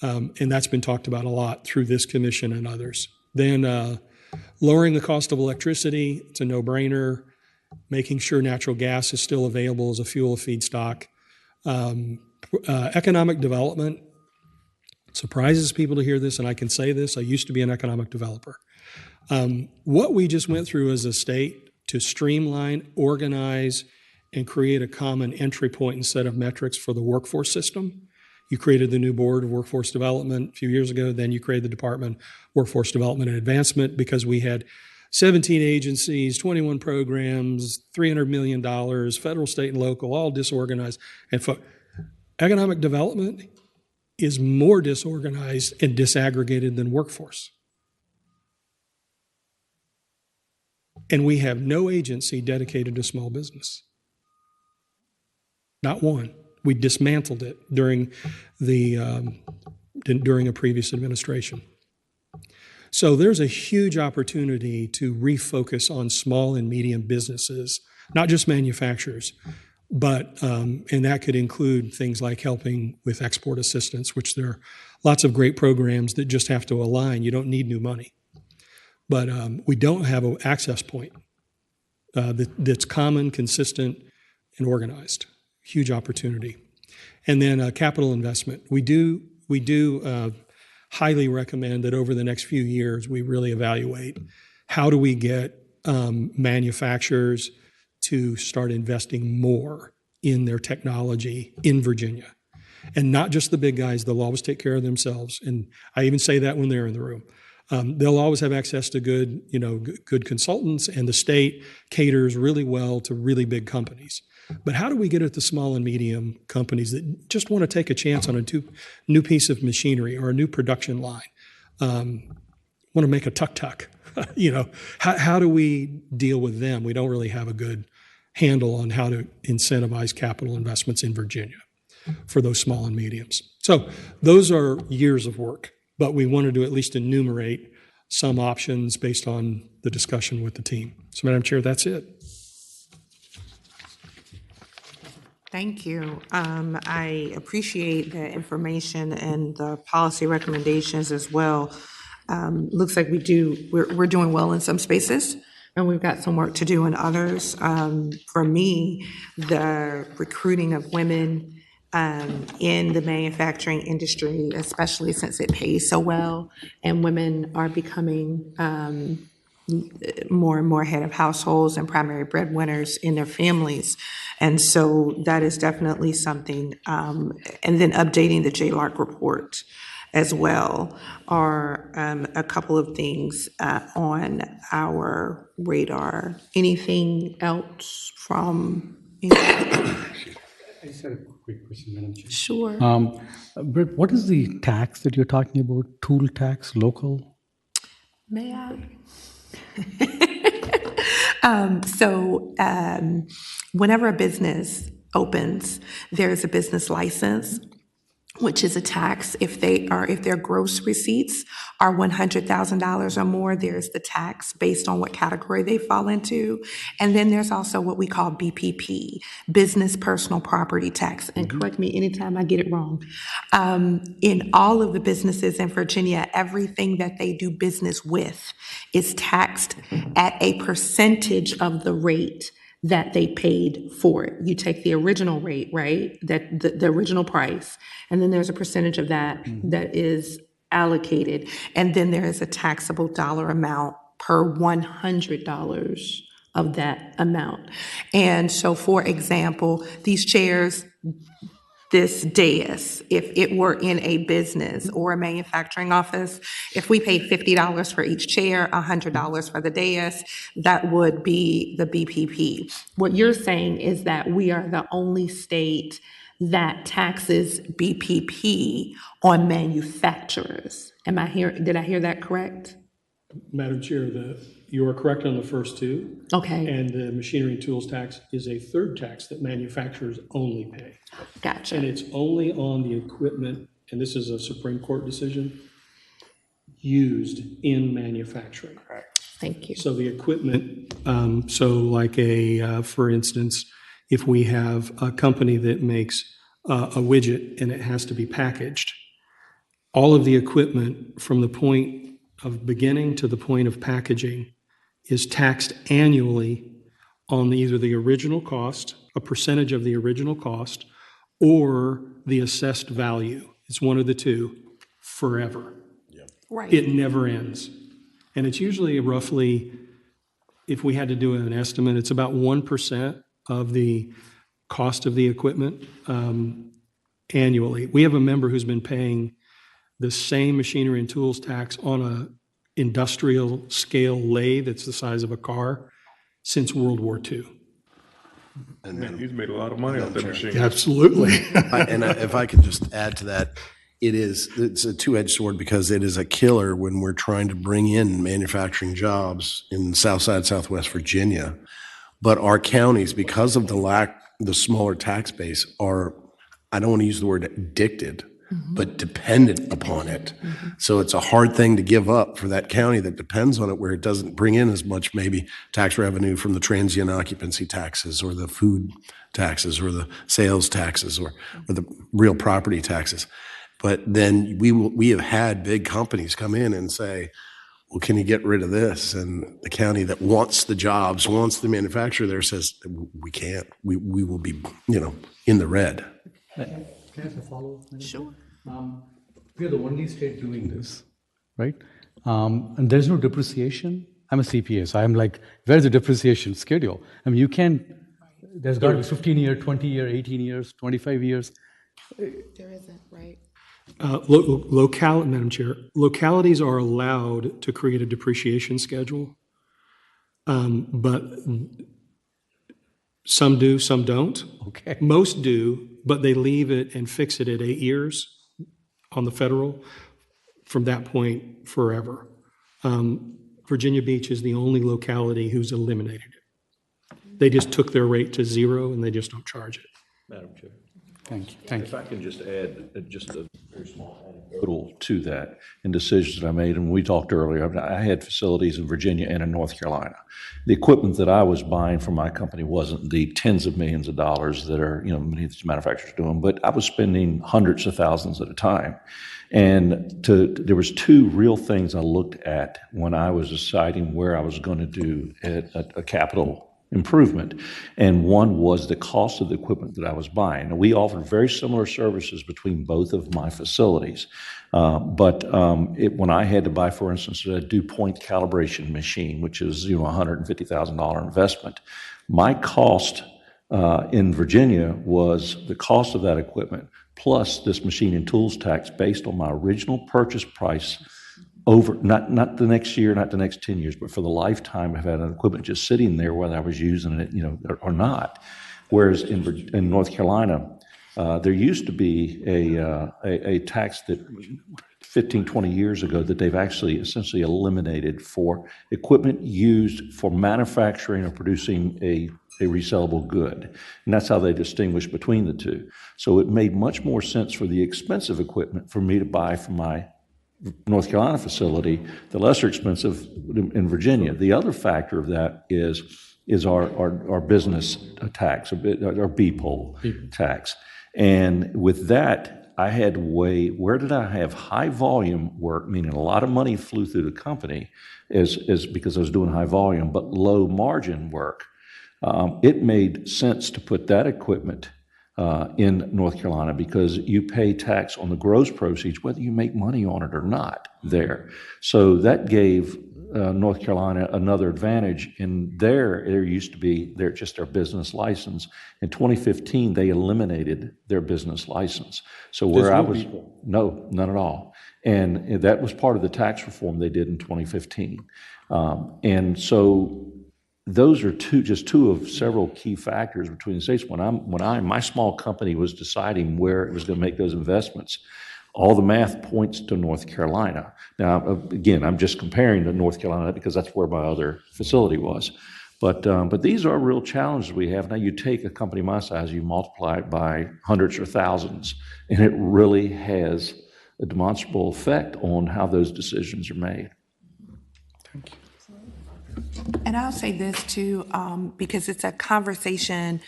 And that's been talked about a lot through this commission and others. Then lowering the cost of electricity, it's a no-brainer. Making sure natural gas is still available as a fuel feedstock. Economic development. Surprises people to hear this, and I can say this, I used to be an economic developer. What we just went through as a state to streamline, organize, and create a common entry point and set of metrics for the workforce system. You created the new Board of Workforce Development a few years ago, then you created the Department of Workforce Development and Advancement because we had 17 agencies, 21 programs, $300 million, federal, state, and local, all disorganized. And economic development is more disorganized and disaggregated than workforce. And we have no agency dedicated to small business. Not one. We dismantled it during a previous administration. So there's a huge opportunity to refocus on small and medium businesses, not just manufacturers, but, and that could include things like helping with export assistance, which there are lots of great programs that just have to align. You don't need new money. But we don't have an access point that's common, consistent, and organized. Huge opportunity. And then capital investment. We do highly recommend that over the next few years, we really evaluate how do we get manufacturers to start investing more in their technology in Virginia. And not just the big guys, they'll always take care of themselves. And I even say that when they're in the room. They'll always have access to good consultants, and the state caters really well to really big companies. But how do we get at the small and medium companies that just want to take a chance on a new piece of machinery or a new production line? Want to make a tuk-tuk? How do we deal with them? We don't really have a good handle on how to incentivize capital investments in Virginia for those small and mediums. So those are years of work, but we wanted to at least enumerate some options based on the discussion with the team. So, Madam Chair, that's it. Thank you. I appreciate the information and the policy recommendations as well. Looks like we're doing well in some spaces, and we've got some work to do in others. For me, the recruiting of women in the manufacturing industry, especially since it pays so well, and women are becoming more and more head of households and primary breadwinners in their families. And so that is definitely something. And then updating the JLARC report as well are a couple of things on our radar. Anything else from? I just had a quick question, Madam Chair. Sure. Britt, what is the tax that you're talking about? Tool tax, local? May I? Whenever a business opens, there's a business license, which is a tax. If their gross receipts are $100,000 or more, there's the tax based on what category they fall into. And then there's also what we call BPP, Business Personal Property Tax. And correct me anytime I get it wrong. In all of the businesses in Virginia, everything that they do business with is taxed at a percentage of the rate that they paid for it. You take the original rate, right? That the original price, and then there's a percentage of that that is allocated, and then there is a taxable dollar amount per $100 of that amount. And so, for example, these chairs, this dais, if it were in a business or a manufacturing office, if we paid $50 for each chair, $100 for the dais, that would be the BPP. What you're saying is that we are the only state that taxes BPP on manufacturers. Did I hear that correct? Madam Chair, you are correct on the first two. Okay. And the machinery and tools tax is a third tax that manufacturers only pay. Gotcha. And it's only on the equipment, and this is a Supreme Court decision, used in manufacturing. Thank you. So the equipment, for instance, if we have a company that makes a widget and it has to be packaged, all of the equipment from the point of beginning to the point of packaging is taxed annually on either the original cost, a percentage of the original cost, or the assessed value. It's one of the two, forever. Right. It never ends. And it's usually roughly, if we had to do an estimate, it's about 1% of the cost of the equipment annually. We have a member who's been paying the same machinery and tools tax on a industrial scale lathe that's the size of a car since World War II. Man, he's made a lot of money off that machine. Absolutely. If I could just add to that, it's a two-edged sword because it is a killer when we're trying to bring in manufacturing jobs in Southside, Southwest Virginia. But our counties, because of the smaller tax base, are, I don't want to use the word addicted, but dependent upon it. So it's a hard thing to give up for that county that depends on it, where it doesn't bring in as much maybe tax revenue from the transient occupancy taxes or the food taxes or the sales taxes or the real property taxes. But then we have had big companies come in and say, well, can you get rid of this? And the county that wants the jobs, wants the manufacturer there says, we can't. We will be, in the red. Can I have a follow-up? Sure. We are the only state doing this, right? And there's no depreciation. I'm a CPA, so I'm like, where's the depreciation schedule? I mean, there's got to be 15 years, 20 years, 18 years, 25 years. There isn't, right? Madam Chair, localities are allowed to create a depreciation schedule, but some do, some don't. Okay. Most do, but they leave it and fix it at 8 years on the federal. From that point, forever. Virginia Beach is the only locality who's eliminated it. They just took their rate to 0 and they just don't charge it. Madam Chair. Thank you. Thank If you. I can just add just a very small anecdotal to that in decisions that I made, and we talked earlier, I had facilities in Virginia and in North Carolina. The equipment that I was buying for my company wasn't the tens of millions of dollars that are, many of these manufacturers doing, but I was spending hundreds of thousands at a time. And there was two real things I looked at when I was deciding where I was going to do a capital improvement. And one was the cost of the equipment that I was buying. Now, we offered very similar services between both of my facilities. But when I had to buy, for instance, a dew point calibration machine, which is a $150,000 investment, my cost in Virginia was the cost of that equipment plus this machine and tools tax based on my original purchase price over, not the next year, not the next 10 years, but for the lifetime I've had an equipment just sitting there, whether I was using it, or not. Whereas in North Carolina, there used to be a tax that 15, 20 years ago that they've actually essentially eliminated for equipment used for manufacturing or producing a resellable good. And that's how they distinguish between the two. So it made much more sense for the expensive equipment for me to buy from my North Carolina facility, the lesser expensive in Virginia. The other factor of that is our business tax, our B-poll tax. And with that, I had where did I have high volume work, meaning a lot of money flew through the company is because I was doing high volume, but low margin work. It made sense to put that equipment in North Carolina because you pay tax on the gross proceeds, whether you make money on it or not there. So that gave North Carolina another advantage. In there used to be their business license. In 2015, they eliminated their business license. So where I was, no, none at all. And that was part of the tax reform they did in 2015. And so those are just two of several key factors between the states. When my small company was deciding where it was going to make those investments, all the math points to North Carolina. Now, again, I'm just comparing to North Carolina because that's where my other facility was. But these are real challenges we have. Now, you take a company my size, you multiply it by hundreds or thousands, and it really has a demonstrable effect on how those decisions are made. Thank you. And I'll say this too, because it's a conversation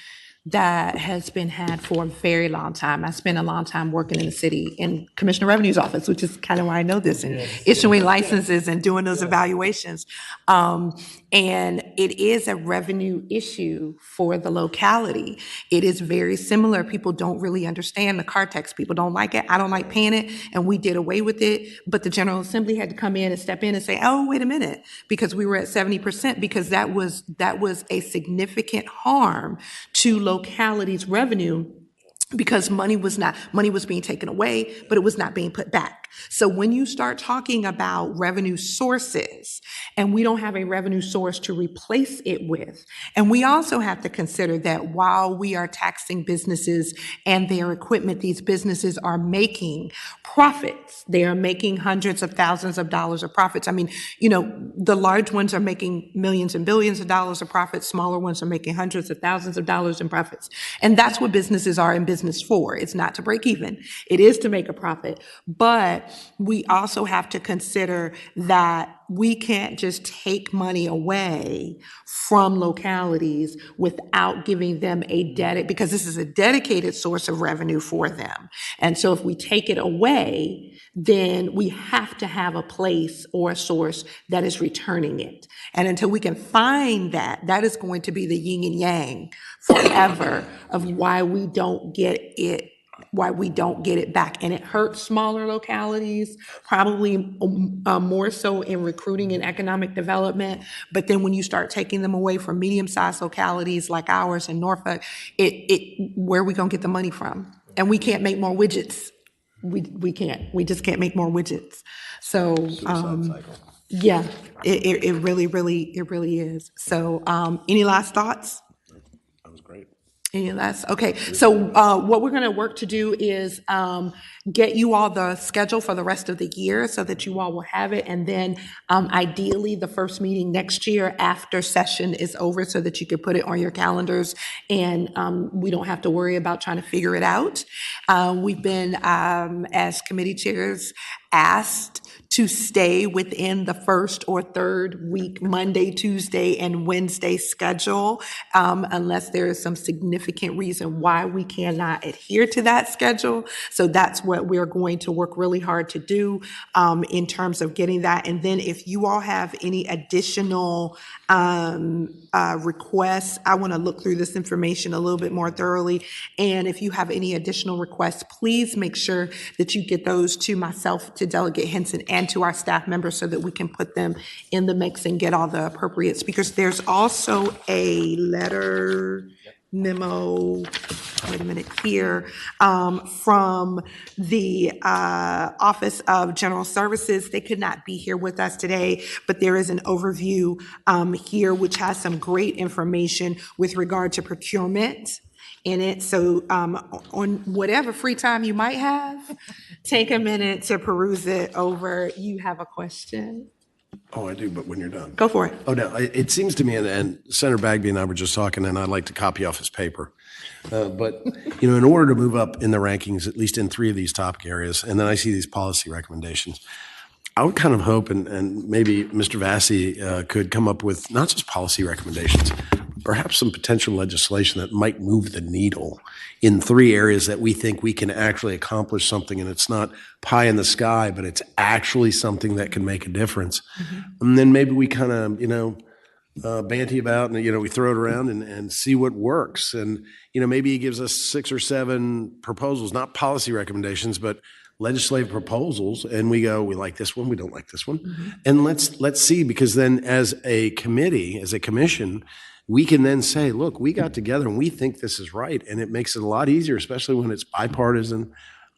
that has been had for a very long time. I spent a long time working in the city in Commissioner Revenue's office, which is kind of why I know this, and issuing licenses and doing those evaluations. And it is a revenue issue for the locality. It is very similar. People don't really understand the car tax. People don't like it. I don't like paying it, and we did away with it. But the General Assembly had to come in and step in and say, "Oh, wait a minute," because we were at 70%, because that was a significant harm to localities' revenue, because money was being taken away, but it was not being put back. So when you start talking about revenue sources, and we don't have a revenue source to replace it with, and we also have to consider that while we are taxing businesses and their equipment, these businesses are making profits. They are making hundreds of thousands of dollars of profits. I mean, the large ones are making millions and billions of dollars of profits. Smaller ones are making hundreds of thousands of dollars in profits. And that's what businesses are in business for. It's not to break even. It is to make a profit. But we also have to consider that we can't just take money away from localities without giving them because this is a dedicated source of revenue for them. And so if we take it away, then we have to have a place or a source that is returning it. And until we can find that is going to be the yin and yang forever of why we don't get it back. And it hurts smaller localities, probably more so in recruiting and economic development. But then when you start taking them away from medium-sized localities like ours in Norfolk, where are we going to get the money from? And we can't make more widgets. we just can't make more widgets. So, yeah, it really is. So, any last thoughts? That was great. Any last, okay, so what we're gonna work to do is get you all the schedule for the rest of the year so that you all will have it, and then ideally the first meeting next year after session is over so that you can put it on your calendars and we don't have to worry about trying to figure it out. We've been, as committee chairs, asked to stay within the first or third week, Monday, Tuesday, and Wednesday schedule, unless there is some significant reason why we cannot adhere to that schedule. So that's what we're going to work really hard to do in terms of getting that. And then if you all have any additional requests, I want to look through this information a little bit more thoroughly. And if you have any additional requests, please make sure that you get those to myself, to Delegate Henson, and to our staff members so that we can put them in the mix and get all the appropriate speakers. There's also a letter memo, wait a minute here, from the Office of General Services. They could not be here with us today, but there is an overview here which has some great information with regard to procurement in it. So on whatever free time you might have, take a minute to peruse it over. You have a question? Oh, I do, but when you're done. Go for it. Oh, no, it seems to me, and Senator Bagby and I were just talking, and I'd like to copy off his paper. But, in order to move up in the rankings, at least in 3 of these topic areas, and then I see these policy recommendations, I would kind of hope, and maybe Mr. Vassy could come up with not just policy recommendations, perhaps some potential legislation that might move the needle in 3 areas that we think we can actually accomplish something, and it's not pie in the sky, but it's actually something that can make a difference. And then maybe we kind of, banty about and, we throw it around and see what works. And, maybe he gives us 6 or 7 proposals, not policy recommendations, but legislative proposals, and we go, we like this one, we don't like this one. And let's see, because then as a committee, as a commission, we can then say, look, we got together and we think this is right. And it makes it a lot easier, especially when it's bipartisan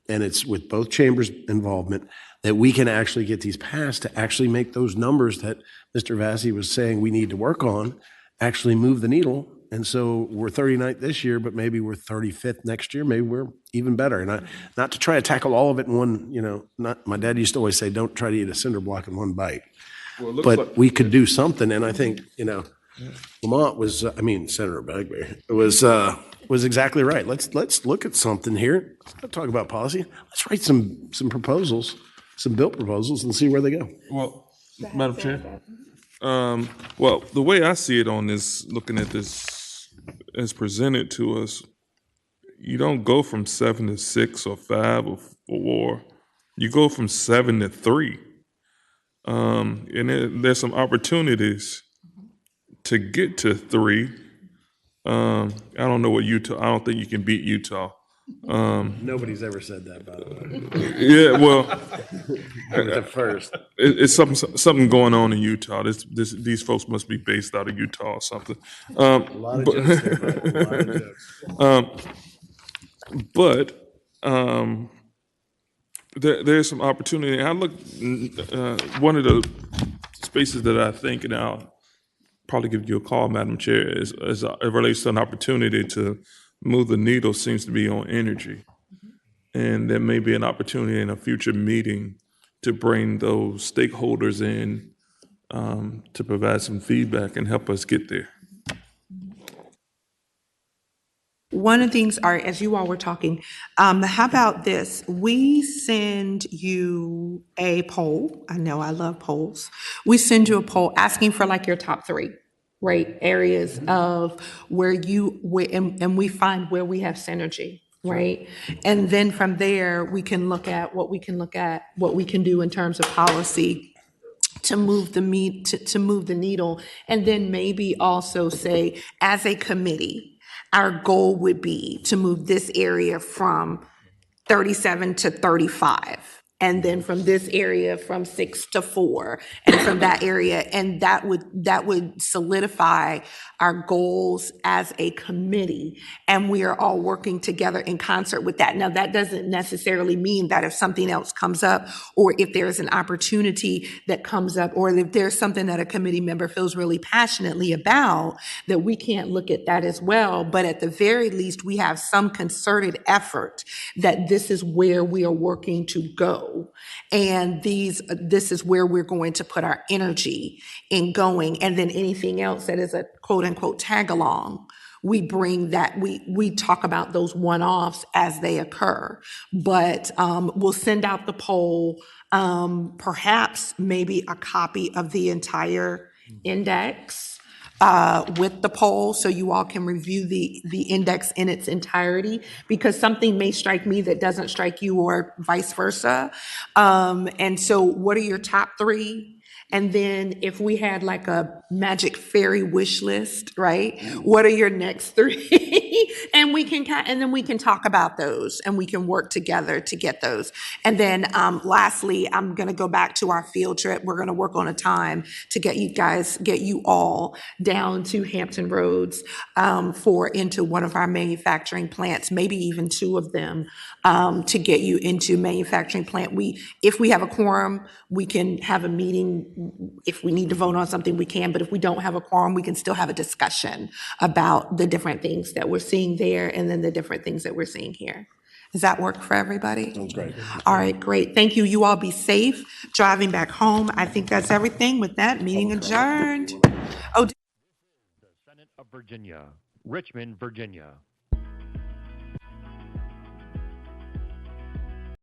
and it's with both chambers' involvement, that we can actually get these passed to actually make those numbers that Mr. Vassy was saying we need to work on actually move the needle. And so we're 39th this year, but maybe we're 35th next year. Maybe we're even better. And not to try to tackle all of it in one, my dad used to always say, don't try to eat a cinder block in one bite. Well, it looks But like- we could do something. And I think, Lamont was, Senator Bagby was exactly right. Let's look at something here. Let's not talk about policy. Let's write some proposals, some bill proposals, and see where they go. Well, Madam Chair. Well, the way I see it on this, looking at this as presented to us, you don't go from 7 to 6 or 5 or 4. You go from 7 to 3. And there's some opportunities to get to 3. I don't know what Utah. I don't think you can beat Utah. Nobody's ever said that, by the way. Yeah, well, The first. it's something going on in Utah. These folks must be based out of Utah or something. A lot of jokes there, Brett. A lot of jokes. But there's some opportunity. I look one of the spaces that I think, and I'll probably give you a call, Madam Chair, is it relates to an opportunity to move the needle seems to be on energy. And there may be an opportunity in a future meeting to bring those stakeholders in to provide some feedback and help us get there. One of the things, Art, as you all were talking, how about this? We send you a poll. I know I love polls. We send you a poll asking for like your top 3, right? Areas of where and we find where we have synergy, right? And then from there, we can look at what we can do in terms of policy to move the needle, and then maybe also say, as a committee, our goal would be to move this area from 37 to 35, And then from this area from 6 to 4, and from that area, and that would solidify our goals as a committee, and we are all working together in concert with that. Now, that doesn't necessarily mean that if something else comes up, or if there's an opportunity that comes up, or if there's something that a committee member feels really passionately about, that we can't look at that as well. But at the very least, we have some concerted effort that this is where we are working to go. And this is where we're going to put our energy in going. And then anything else that is a quote unquote tag along, we bring that, we talk about those one-offs as they occur. But we'll send out the poll, perhaps maybe a copy of the entire index with the poll, so you all can review the index in its entirety, because something may strike me that doesn't strike you, or vice versa. And so what are your top 3? And then if we had like a magic fairy wish list, right? What are your next 3? And then we can talk about those, and we can work together to get those. And then lastly, I'm going to go back to our field trip. We're going to work on a time to get you all down to Hampton Roads into one of our manufacturing plants, maybe even 2 of them, to get you into manufacturing plant. If we have a quorum, we can have a meeting. If we need to vote on something, we can, but if we don't have a quorum, we can still have a discussion about the different things that we're seeing there, and then the different things that we're seeing here. Does that work for everybody? Sounds great. All right, great. Thank you. You all be safe driving back home. I think that's everything. With that, meeting adjourned. Oh, Senate of Virginia, Richmond, Virginia.